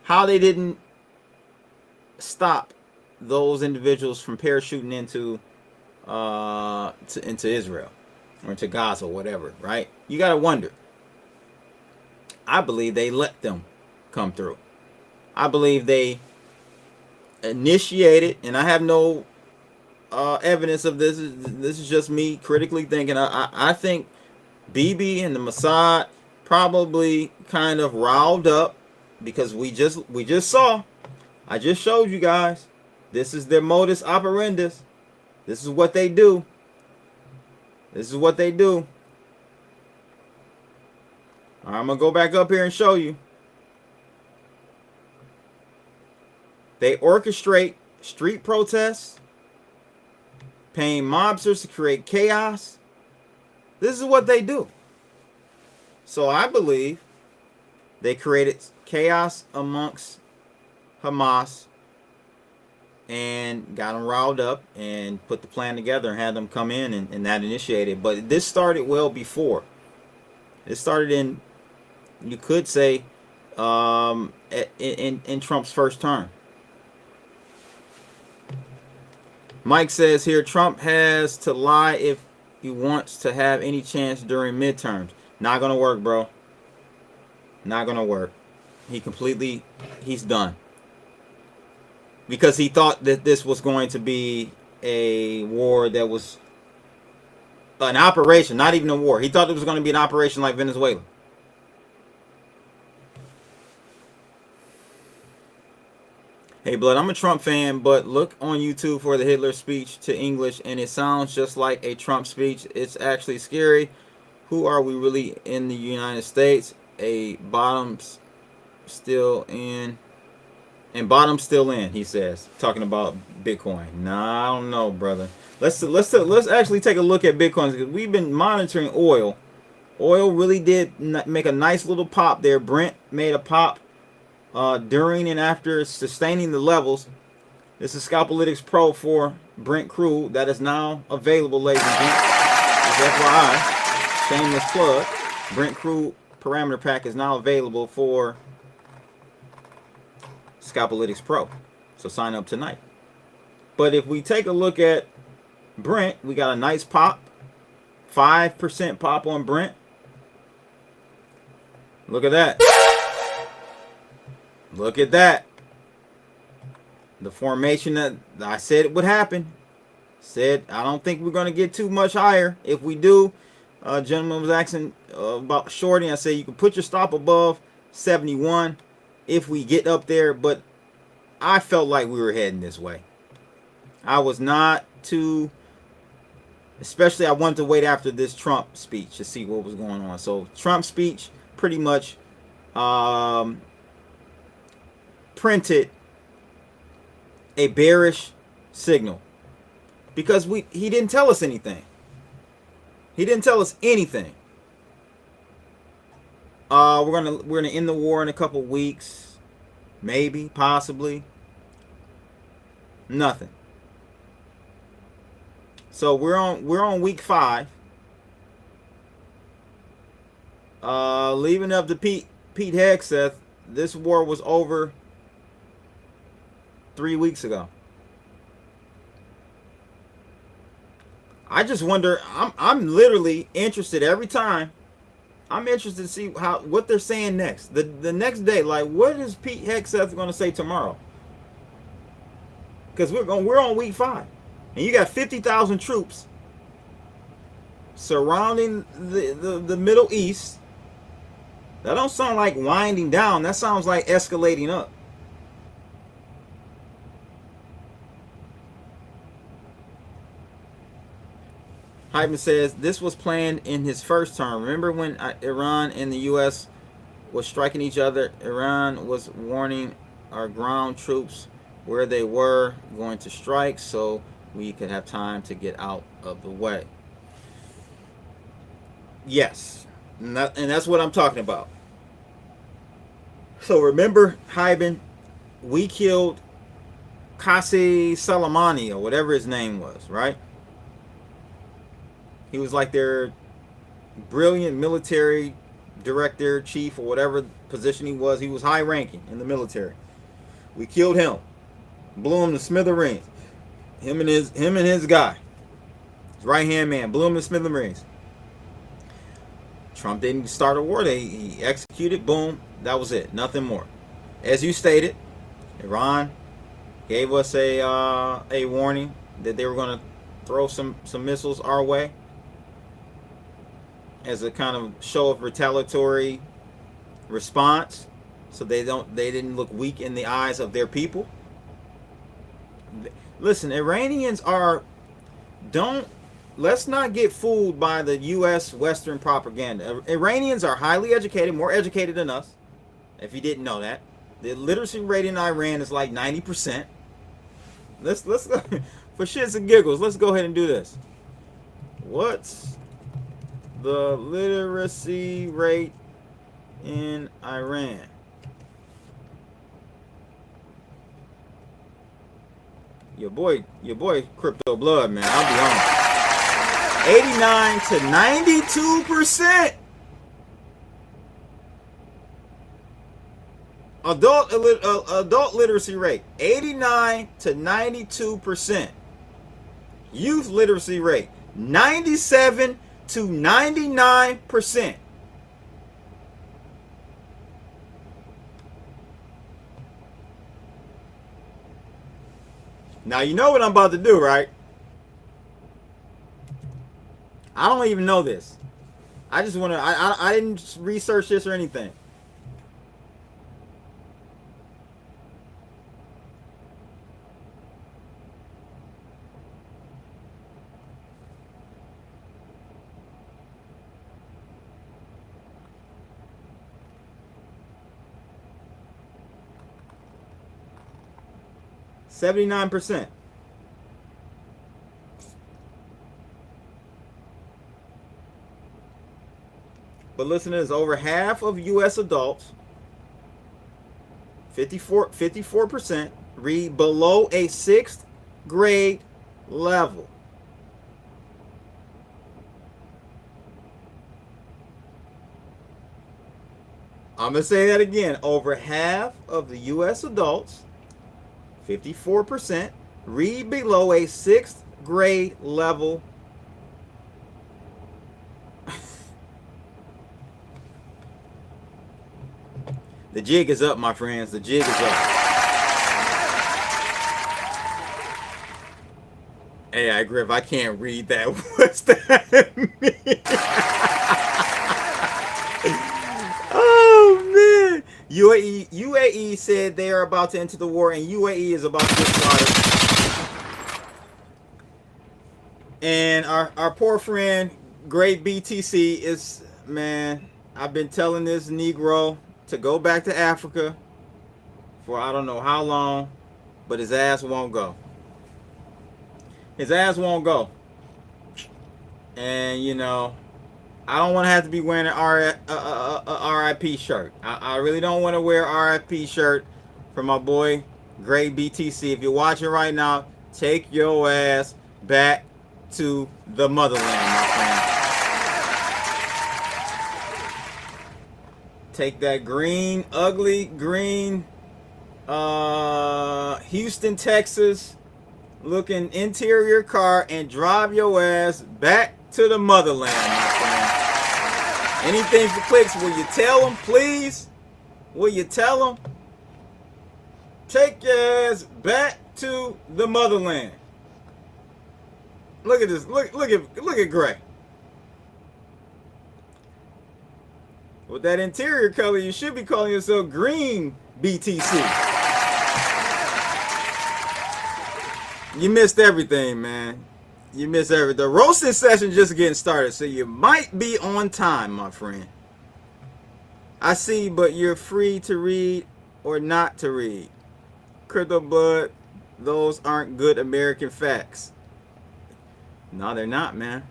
how they didn't stop those individuals from parachuting into Israel or into Gaza or whatever, right? You gotta wonder. I believe they let them come through. I believe they initiated, and I have no evidence of this. This is just me critically thinking. I think Bibi and the Mossad probably kind of riled up, because we just saw, I just showed you guys, this is their modus operandi. This is what they do. This is what they do. I'm gonna go back up here and show you. They orchestrate street protests, paying mobsters to create chaos. This is what they do. So I believe they created chaos amongst Hamas and got them riled up and put the plan together and had them come in and that initiated. But this started well before. It started in, you could say, in Trump's first term. Mike says here, Trump has to lie if he wants to have any chance during midterms. Not going to work, bro. Not going to work. He's done. Because he thought that this was going to be a war that was an operation, not even a war. He thought it was going to be an operation like Venezuela. Hey, Blood, I'm a Trump fan, but look on YouTube for the Hitler speech to English, and it sounds just like a Trump speech. It's actually scary. Who are we really in the United States? A bottom's still in. And bottom still in, he says, talking about Bitcoin. Nah, I don't know, brother. Let's actually take a look at Bitcoin, because we've been monitoring oil. Oil really did make a nice little pop there. Brent made a pop during and after sustaining the levels. This is Scalpalytics Pro for Brent crude that is now available, ladies and gents. FYI, shameless plug. Brent crude parameter pack is now available for Scalpalytics Pro. So sign up tonight. But if we take a look at Brent, we got a nice pop. 5% pop on Brent. Look at that. Look at that. The formation that I said it would happen. Said I don't think we're going to get too much higher. If we do, gentleman was asking about shorting. I said you can put your stop above 71 if we get up there, but I felt like we were heading this way. I was not too, especially I wanted to wait after this Trump speech to see what was going on. So Trump speech pretty much printed a bearish signal, because he didn't tell us anything. He didn't tell us anything. We're gonna end the war in a couple weeks, maybe, possibly. Nothing. So we're on week 5. Leaving up to Pete Hegseth, this war was over 3 weeks ago. I just wonder. I'm literally interested every time. I'm interested to see what they're saying next. The next day, like, what is Pete Hegseth going to say tomorrow? Because we're on week 5, and you got 50,000 troops surrounding the Middle East. That don't sound like winding down. That sounds like escalating up. Hyman says this was planned in his first term. Remember when Iran and the U.S. was striking each other? Iran was warning our ground troops where they were going to strike so we could have time to get out of the way. Yes, and that's what I'm talking about. So remember, Hyman, we killed Qasem Soleimani or whatever his name was, right? He was like their brilliant military director, chief, or whatever position he was. He was high ranking in the military. We killed him. Blew him to smithereens. Him and his guy. His right-hand man. Blew him to smithereens. Trump didn't start a war. He executed. Boom. That was it. Nothing more. As you stated, Iran gave us a warning that they were going to throw some missiles our way as a kind of show of retaliatory response, so they didn't look weak in the eyes of their people. Listen, Iranians let's not get fooled by the U.S. Western propaganda. Iranians are highly educated, more educated than us, if you didn't know that. The literacy rate in Iran is like 90%. Let's for shits and giggles, let's go ahead and do this. What's the literacy rate in Iran? Your boy Crypto Blood, man. I'll be honest. 89 to 92%. Adult literacy rate, 89 to 92%. Youth literacy rate, 97 to 99%. Now you know what I'm about to do, right? I don't even know this. I just want to. I didn't research this or anything. %79. But listen to this, over half of U.S. adults, 54%, read below a 6th grade level. I'm going to say that again. Over half of the U.S. adults, 54%, read below a 6th grade level. The jig is up, my friends. The jig is up. Hey, I agree. If I can't read that, what's that mean? Oh, man. UAE said they are about to enter the war, and UAE is about to get slaughtered. And our poor friend, Great BTC, is, man, I've been telling this Negro to go back to Africa for I don't know how long, but his ass won't go. His ass won't go. And, you know, I don't want to have to be wearing a RIP shirt. I really don't want to wear a RIP shirt for my boy, Great BTC. If you're watching right now, take your ass back to the motherland, my friend. Take that green, ugly green, Houston, Texas looking interior car and drive your ass back to the motherland, my friend. Anything for clicks, will you tell them, please? Will you tell them? Take your ass back to the motherland. Look at this. Look at Gray. With that interior color, you should be calling yourself Green BTC. You missed everything, man. You missed everything. The roasting session just getting started, so you might be on time, my friend. I see, but you're free to read or not to read. Crypto Blood, those aren't good American facts. No, they're not, man.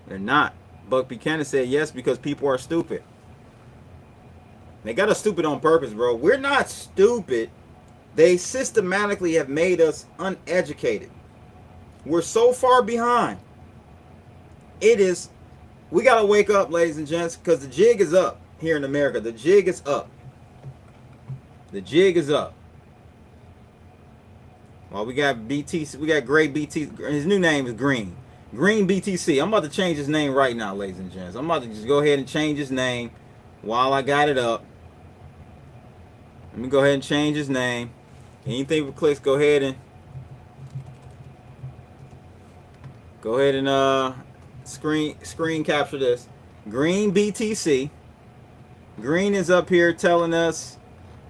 They're not. Buck Buchanan said yes because people are stupid. They got us stupid on purpose, bro. We're not stupid. They systematically have made us uneducated. We're so far behind. We got to wake up, ladies and gents, because the jig is up here in America. The jig is up. The jig is up. Well, we got BTC. We got Gray BTC. His new name is Green. Green BTC. I'm about to change his name right now, ladies and gents. I'm about to just go ahead and change his name while I got it up. Let me go ahead and change his name. Anything with clicks, go ahead and screen capture this. Green BTC. Green is up here telling us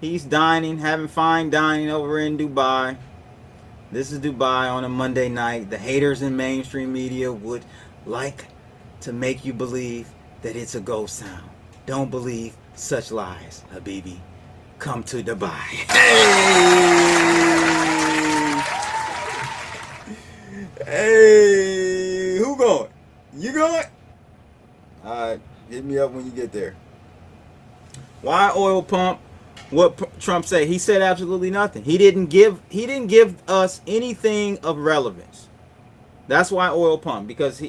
he's dining, having fine dining over in Dubai. This is Dubai on a Monday night. The haters in mainstream media would like to make you believe that it's a ghost town. Don't believe Such lies, Habibi. Come to Dubai. Hey! Hey! Who going? You going? Alright, hit me up when you get there. Why oil pump? What Trump said? He said absolutely nothing. He didn't give us anything of relevance. That's why oil pump, because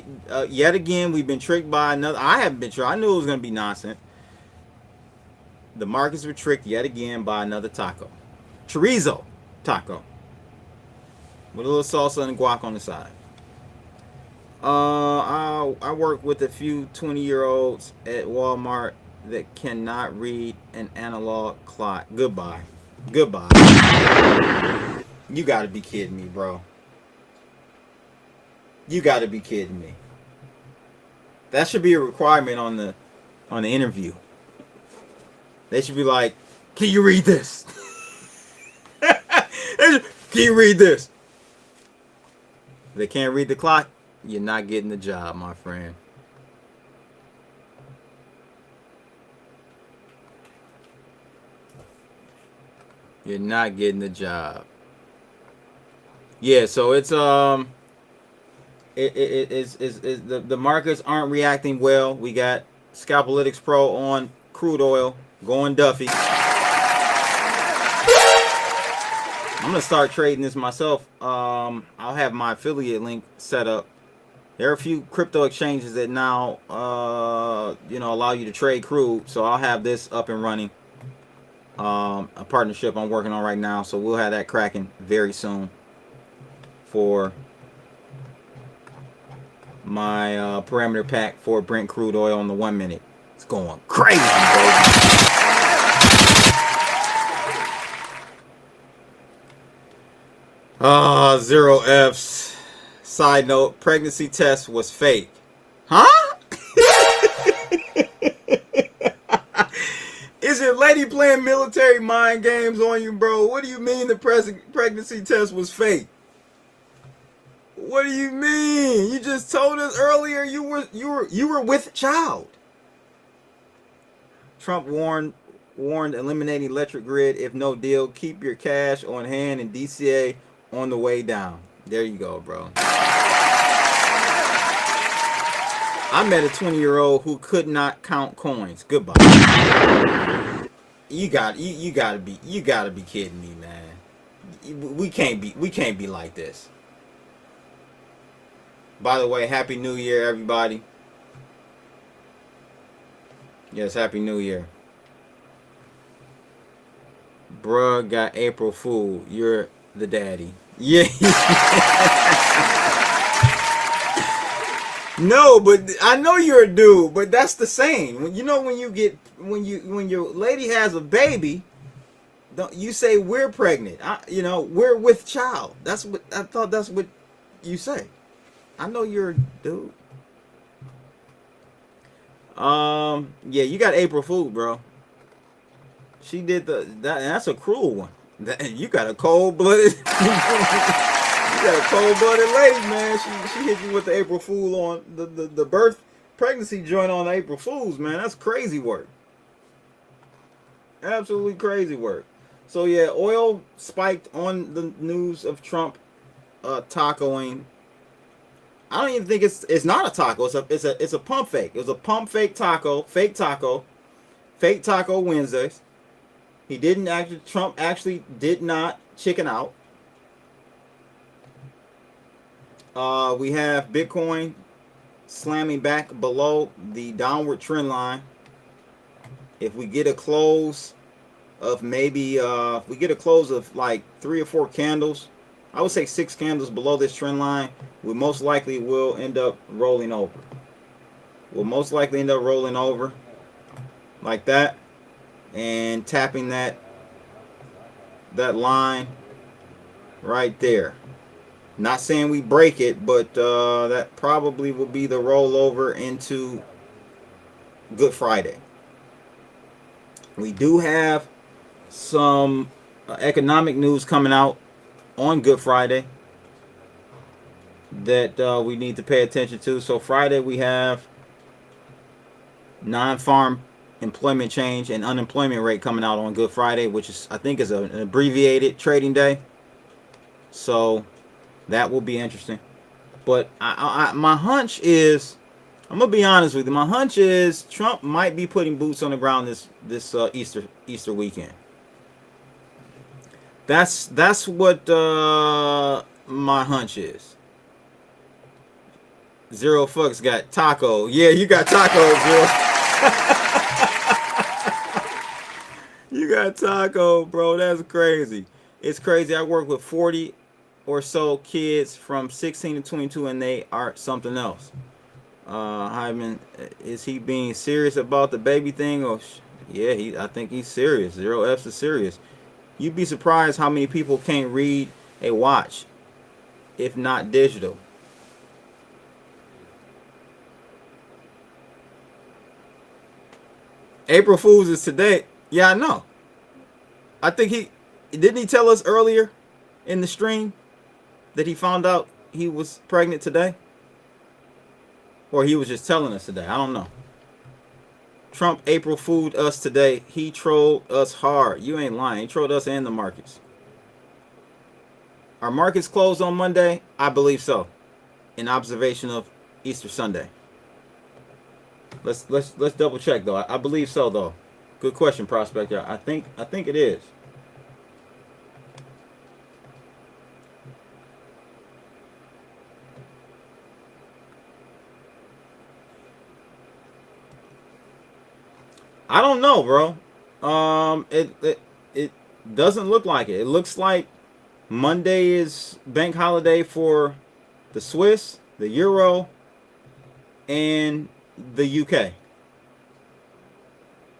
yet again we've been tricked by another. I haven't been tricked. I knew it was going to be nonsense. The markets were tricked yet again by another taco, chorizo taco, with a little salsa and guac on the side. I work with a few 20-year-olds at Walmart that cannot read an analog clock. Goodbye. You gotta be kidding me, bro. You gotta be kidding me. That should be a requirement on the interview. They should be like, can you read this? Can you read this? If they can't read the clock, you're not getting the job, my friend. You're not getting the job. Yeah, so it's the markets aren't reacting well. We got Scalpalytics Pro on crude oil going Duffy. I'm gonna start trading this myself. I'll have my affiliate link set up. There are a few crypto exchanges that now allow you to trade crude, so I'll have this up and running. A partnership I'm working on right now, so we'll have that cracking very soon for my parameter pack for Brent crude oil on the 1 minute. It's going crazy, baby. Zero F's. Side note, pregnancy test was fake. Huh? Is your lady playing military mind games on you, bro? What do you mean the pregnancy test was fake? What do you mean? You just told us earlier you were with child. Trump warned eliminating electric grid if no deal. Keep your cash on hand and DCA on the way down. There you go, bro. I met a 20-year-old who could not count coins. Goodbye. You gotta be kidding me, man. We can't be like this. By the way, Happy New Year, everybody. Yes, Happy New Year. Bruh got April Fool. You're the daddy. Yeah. No, but I know you're a dude, but that's the same. You know, when your lady has a baby, you say we're pregnant. We're with child. That's what I thought. That's what you say. I know you're a dude. Yeah, you got April Fool, bro. She did that's a cruel one. You got a cold-blooded you got a cold-blooded lady, man. She hit you with the April Fool on the birth pregnancy joint on April Fools, man. That's crazy work. Absolutely crazy work. So yeah, oil spiked on the news of Trump tacoing. I don't even think it's not a taco. It's a pump fake. It was a pump fake taco Wednesdays. Trump actually did not chicken out. We have Bitcoin slamming back below the downward trend line. If we get a close of like 3 or 4 candles, I would say 6 candles below this trend line, we most likely will end up rolling over. We'll most likely end up rolling over like that and tapping that line right there. Not saying we break it, but that probably will be the rollover into Good Friday. We do have some economic news coming out on Good Friday that we need to pay attention to. So Friday we have non-farm employment change and unemployment rate coming out on Good Friday, which is, I think, is an abbreviated trading day. So that will be interesting. But my hunch is, I'm gonna be honest with you. My hunch is Trump might be putting boots on the ground this Easter weekend. That's what my hunch is. Zero Fucks got taco. Yeah, you got tacos, Zero. You got taco, bro. That's crazy. It's crazy. I work with 40 or so kids from 16 to 22, and they are something else. Hyman, is he being serious about the baby thing? Or yeah, I think he's serious. Zero F's is serious. You'd be surprised how many people can't read a watch, if not digital. April Fool's is today. Yeah, I know. I think didn't he tell us earlier in the stream that he found out he was pregnant today? Or he was just telling us today. I don't know. Trump April Fooled us today. He trolled us hard. You ain't lying. He trolled us and the markets. Are markets closed on Monday? I believe so. In observation of Easter Sunday. Let's double check though. I believe so though. Good question, prospector. I think it is. I don't know, bro. It doesn't look like it. It looks like Monday is bank holiday for the Swiss, the Euro, and the UK.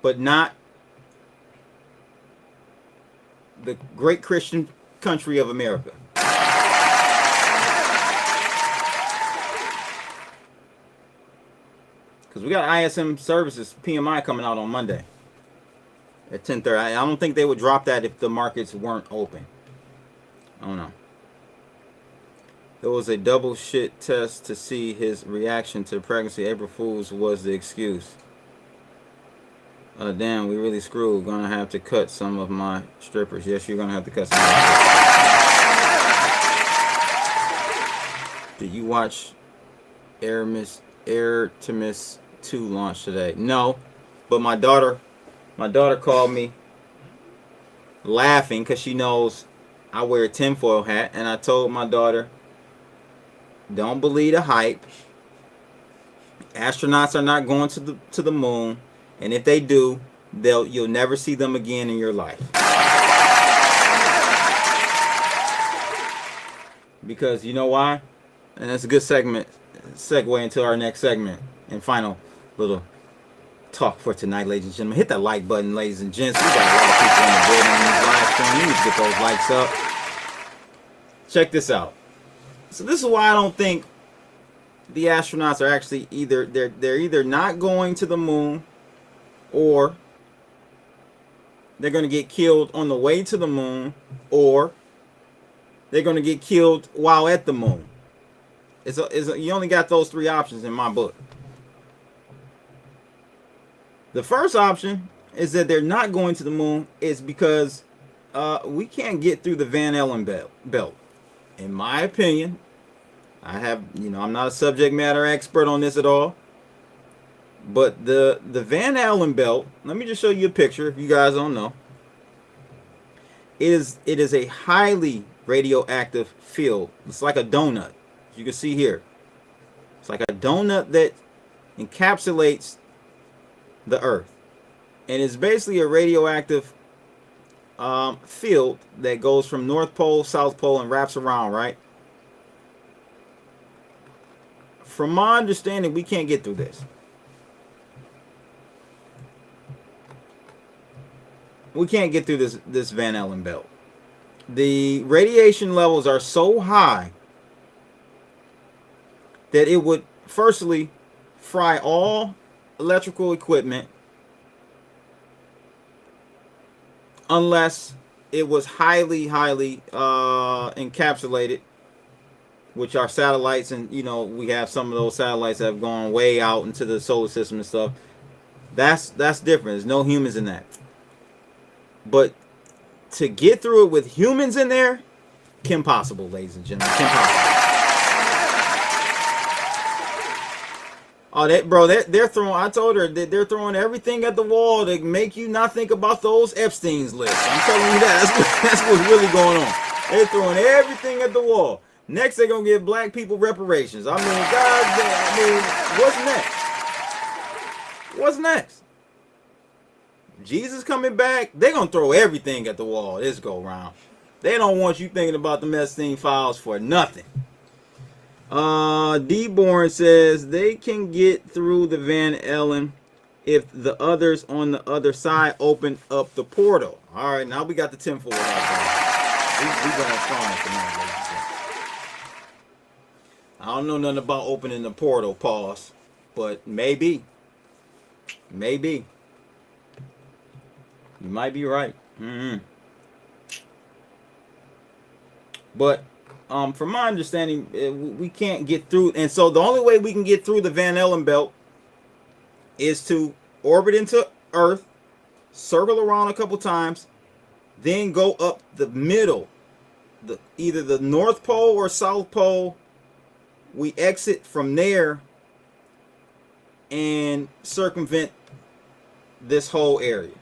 But not the great Christian country of America. Because we got ISM services PMI coming out on Monday at 10:30. I don't think they would drop that if the markets weren't open. I don't know. There was a double shit test to see his reaction to pregnancy. April Fool's was the excuse. Damn, we really screwed. Gonna have to cut some of my strippers. Yes, you're gonna have to cut some of my strippers. Did you watch Artemis 2 launch today? No, but my daughter called me laughing because she knows I wear a tinfoil hat, and I told my daughter, don't believe the hype. Astronauts are not going to the moon, and if they do, you'll never see them again in your life. Because you know why? And that's a good segue into our next segment and final little talk for tonight, ladies and gentlemen. Hit that like button, ladies and gents. We got a lot of people in the building in this live stream. We need to get those likes up. Check this out. So this is why I don't think the astronauts are actually they're either not going to the moon, or they're going to get killed on the way to the moon, or they're going to get killed while at the moon. You only got those three options in my book. The first option is that they're not going to the moon is because we can't get through the Van Allen belt. In my opinion, I'm not a subject matter expert on this at all, but the Van Allen belt, let me just show you a picture if you guys don't know. It is a highly radioactive field. It's like a donut. You can see here. It's like a donut that encapsulates the Earth. And it's basically a radioactive field that goes from North Pole, South Pole, and wraps around, right? From my understanding, we can't get through this. We can't get through this Van Allen belt. The radiation levels are so high that it would firstly fry all electrical equipment unless it was highly encapsulated, which are satellites. And we have some of those satellites that have gone way out into the solar system and stuff. That's different. There's no humans in that. But to get through it with humans in there, Kim Possible, ladies and gentlemen. Kim Possible. Oh, they're throwing. I told her that they're throwing everything at the wall to make you not think about those Epstein's list. I'm telling you that. That's what's really going on. They're throwing everything at the wall. Next, they're gonna give black people reparations. I mean, what's next? What's next? Jesus coming back? They're gonna throw everything at the wall this go round. They don't want you thinking about the Epstein files for nothing. Deborn says they can get through the Van Allen if the others on the other side open up the portal. All right, now we got the tinfoil hat. We going strong tonight, ladies and gentlemen. I don't know nothing about opening the portal, pause, but maybe. You might be right. But from my understanding, we can't get through, and so the only way we can get through the Van Allen belt is to orbit into Earth, circle around a couple times, then go up the middle, either the North Pole or South Pole. We exit from there and circumvent this whole area.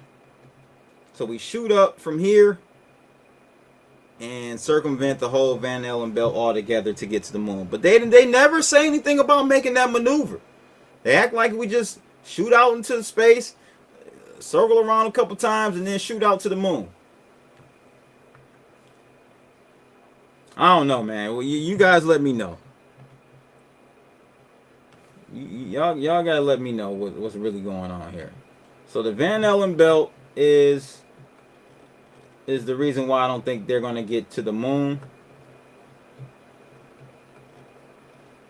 So we shoot up from here and circumvent the whole Van Allen belt altogether to get to the moon. But they never say anything about making that maneuver. They act like we just shoot out into space, circle around a couple times, and then shoot out to the moon. I don't know, man. Well, you guys let me know. Y'all gotta let me know what's really going on here. So the Van Allen belt is the reason why I don't think they're gonna get to the moon.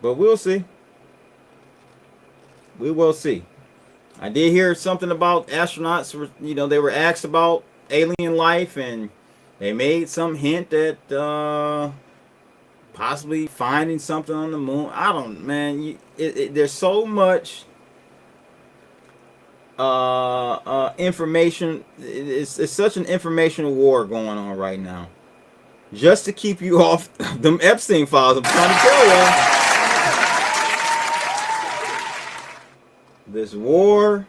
But we'll see. We will see. I did hear something about astronauts. They were asked about alien life, and they made some hint at possibly finding something on the moon. I don't, man. There's so much information. It's such an informational war going on right now, just to keep you off them Epstein files. I'm trying to tell y'all. This war,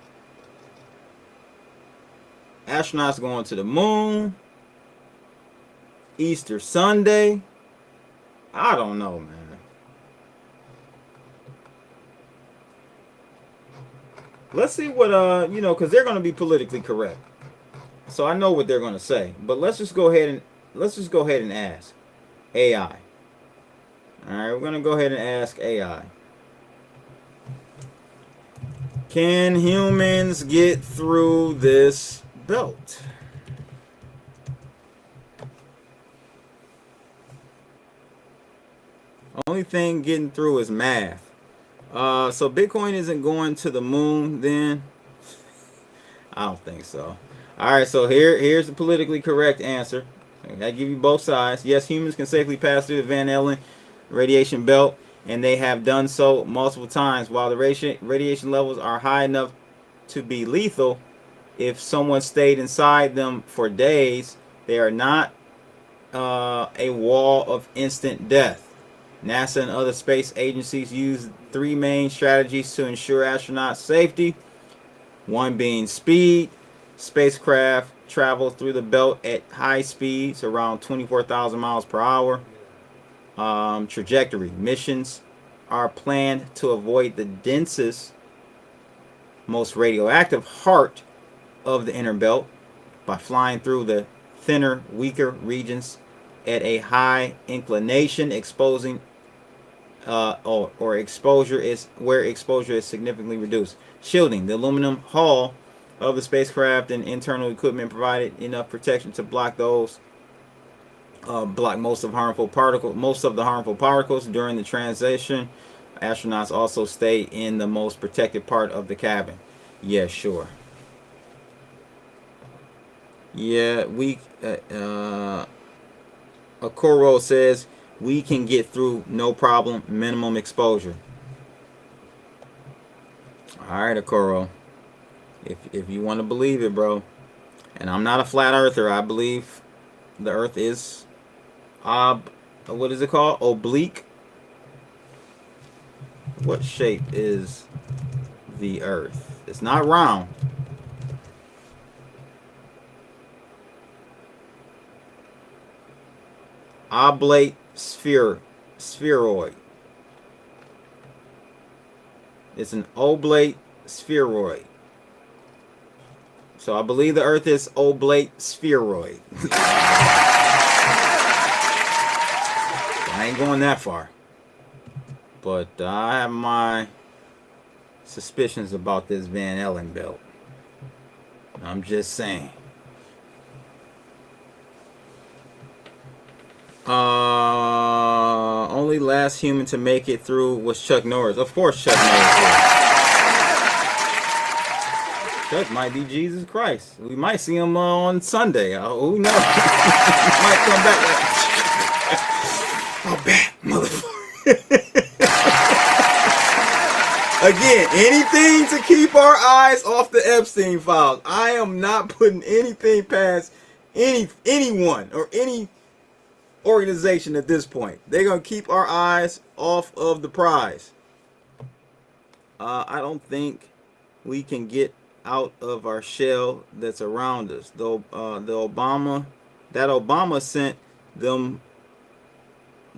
astronauts going to the moon, Easter Sunday. I don't know, man. Let's see what because they're going to be politically correct. So I know what they're going to say, but let's just go ahead and ask AI. All right, we're going to go ahead and ask AI. Can humans get through this belt? Only thing getting through is math. So Bitcoin isn't going to the moon then? I don't think so. All right, so here's the politically correct answer. I give you both sides. Yes, humans can safely pass through the Van Allen radiation belt, and they have done so multiple times. While the radiation levels are high enough to be lethal, if someone stayed inside them for days, they are not a wall of instant death. NASA and other space agencies use three main strategies to ensure astronaut safety. One being speed. Spacecraft travel through the belt at high speeds, around 24,000 miles per hour. Trajectory. Missions are planned to avoid the densest, most radioactive heart of the inner belt by flying through the thinner, weaker regions at a high inclination, exposing or exposure is where exposure is significantly reduced. Shielding. The aluminum hull of the spacecraft and internal equipment provided enough protection to block most of the harmful particles during the transition. Astronauts also stay in the most protected part of the cabin. Yeah, sure. Yeah, Okoro says we can get through no problem, minimum exposure. All right, Okoro. If you want to believe it, bro. And I'm not a flat earther. I believe the earth is what is it called? Oblique. What shape is the earth? It's not round. Oblate spheroid. It's an oblate spheroid. So I believe the earth is oblate spheroid. I ain't going that far. But I have my suspicions about this Van Allen belt. I'm just saying. Only last human to make it through was Chuck Norris. Of course Chuck Norris did. Chuck might be Jesus Christ. We might see him on Sunday. Who knows? He might come back like, I'm back, motherfucker. Again, anything to keep our eyes off the Epstein files. I am not putting anything past anyone or any organization at this point. They're going to keep our eyes off of the prize. I don't think we can get out of our shell that's around us. Though Obama sent them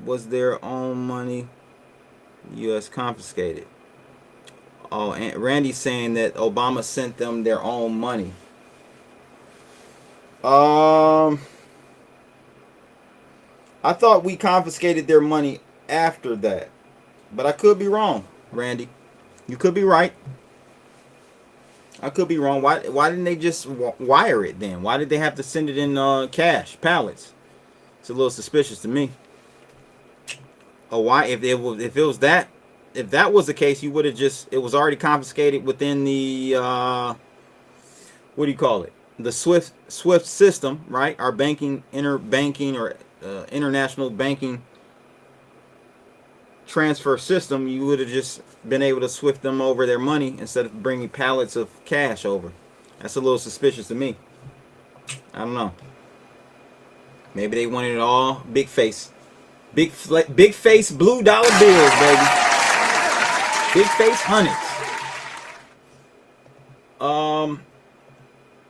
was their own money. U.S. confiscated. Oh, and Randy's saying that Obama sent them their own money. I thought we confiscated their money after that, but I could be wrong, Randy. You could be right. I could be wrong. Why didn't they just wire it then? Why did they have to send it in cash, pallets? It's a little suspicious to me. Oh, why? If that was the case, you would have it was already confiscated within the what do you call it? The SWIFT system, right? Our interbanking or international banking transfer system. You would have just been able to SWIFT them over their money instead of bringing pallets of cash over. That's a little suspicious to me. I don't know. Maybe they wanted it all big face. Big face blue dollar bills, baby. Big face hundreds.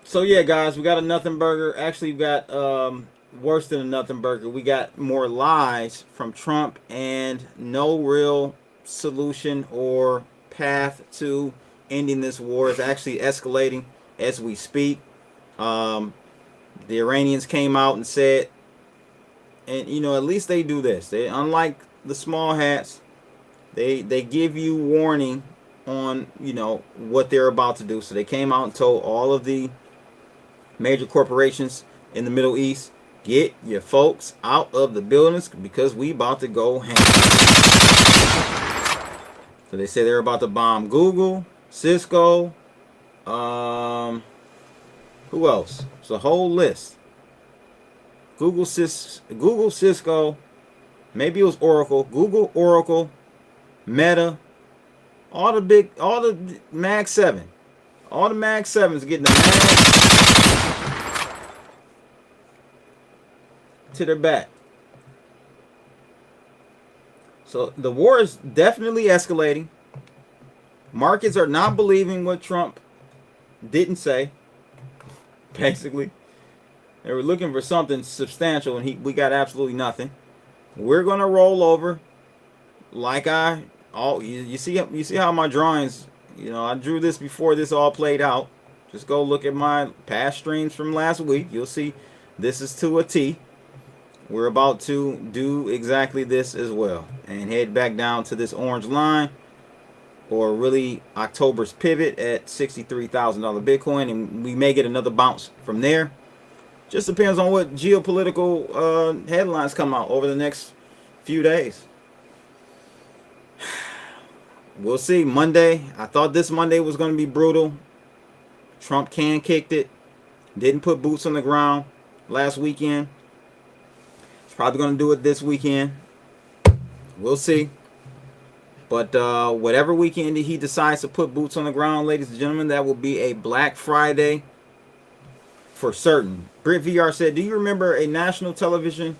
So yeah, guys, we got a nothing burger. Actually, we got worse than a nothing burger. We got more lies from Trump and no real solution or path to ending this war. It's actually escalating as we speak. The Iranians came out and said, and you know, at least they do this. They, unlike the small hats, they give you warning on, you know, what they're about to do. So they came out and told all of the major corporations in the Middle East, get your folks out of the buildings because we about to go ham. So they say they're about to bomb Google, Cisco, who else? It's a whole list. Google, Cisco, maybe it was Oracle, Google, Oracle, Meta, all the Mag 7. All the Mag 7s getting the Mag to their back. So the war is definitely escalating. Markets are not believing what Trump didn't say. Basically, they were looking for something substantial, and we got absolutely nothing. We're gonna roll over, like you see how my drawings. You know, I drew this before this all played out. Just go look at my past streams from last week. You'll see this is to a T. We're about to do exactly this as well and head back down to this orange line, or really October's pivot at $63,000 Bitcoin, and we may get another bounce from there. Just depends on what geopolitical headlines come out over the next few days. We'll see. Monday, I thought this Monday was going to be brutal. Trump kicked it. Didn't put boots on the ground last weekend. He's probably going to do it this weekend. We'll see. But whatever weekend he decides to put boots on the ground, ladies and gentlemen, that will be a Black Friday for certain. Brit VR said, do you remember a national television?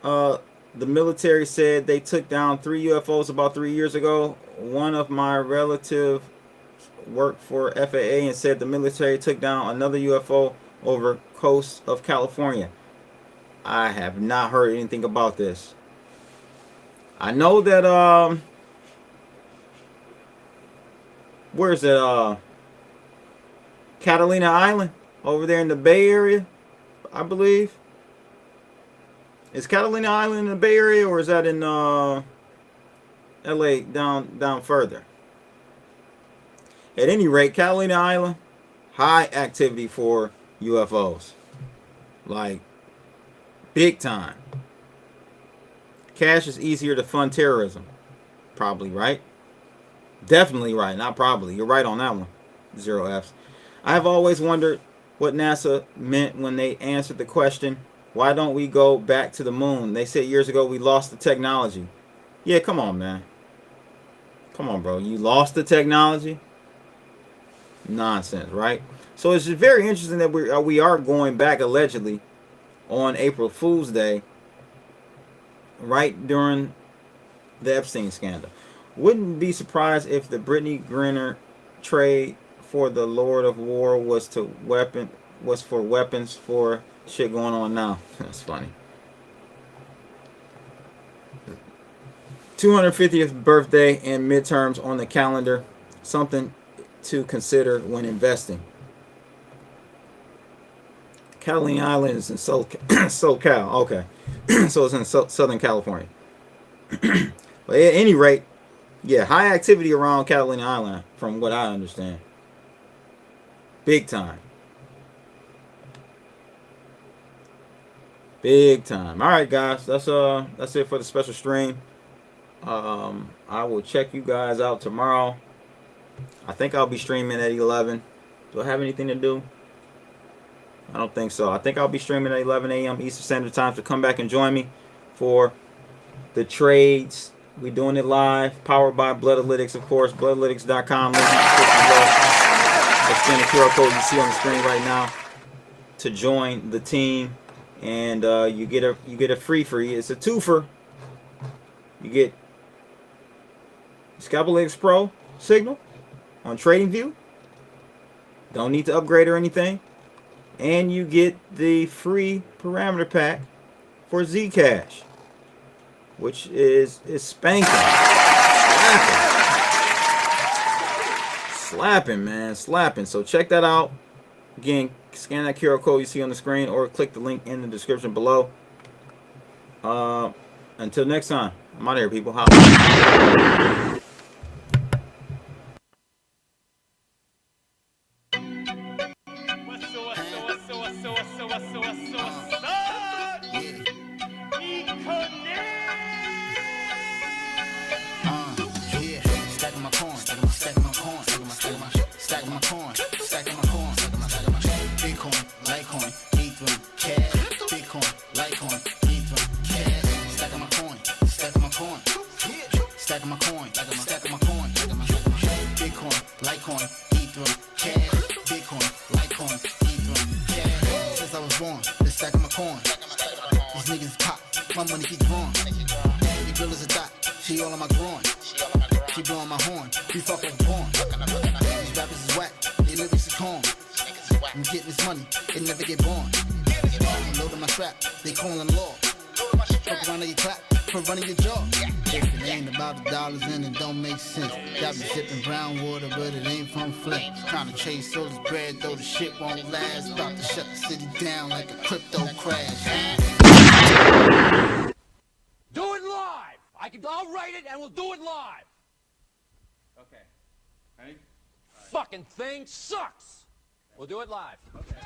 The military said they took down 3 UFOs about 3 years ago. One of my relatives worked for FAA and said the military took down another UFO over coast of California. I have not heard anything about this. I know that where's it? Catalina Island over there in the Bay Area, I believe. Is Catalina Island in the Bay Area, or is that in LA down further? At any rate, Catalina Island, high activity for UFOs. Like, big time. Cash is easier to fund terrorism. Probably right. Definitely right. Not probably. You're right on that one. 0 Fs. I have always wondered what NASA meant when they answered the question, why don't we go back to the moon? They said years ago we lost the technology. Yeah, come on, man. Come on, bro. You lost the technology? Nonsense, right? So it's just very interesting that we are going back allegedly on April Fool's Day, right during the Epstein scandal. Wouldn't be surprised if the Brittany Griner trade for the Lord of War was for weapons for shit going on now. That's funny. 250th birthday and midterms on the calendar. Something to consider when investing. Catalina Island is in SoCal. Okay. So it's in Southern California. But at any rate, yeah, high activity around Catalina Island from what I understand. Big time. Big time. All right, guys. That's it for the special stream. I will check you guys out tomorrow. I think I'll be streaming at 11. Do I have anything to do? I don't think so. I think I'll be streaming at 11 a.m. Eastern Standard Time, so come back and join me for the trades. We're doing it live, powered by Bloodalytics, of course. Bloodalytics.com. Link in the description below. Scan the QR code you see on the screen right now to join the team, and you get a free. It's a twofer. You get Scalpalytics Pro signal on TradingView. Don't need to upgrade or anything. And you get the free parameter pack for Zcash, which is spanking. Slapping, man. Slapping. So check that out. Again, scan that QR code you see on the screen or click the link in the description below. Until next time, I'm out of here, people. Holla. Chase all this bread, though the shit won't last. About to shut the city down like a crypto crash. Do it live! I'll write it and we'll do it live! Okay. Ready? Fucking thing sucks! We'll do it live. Okay.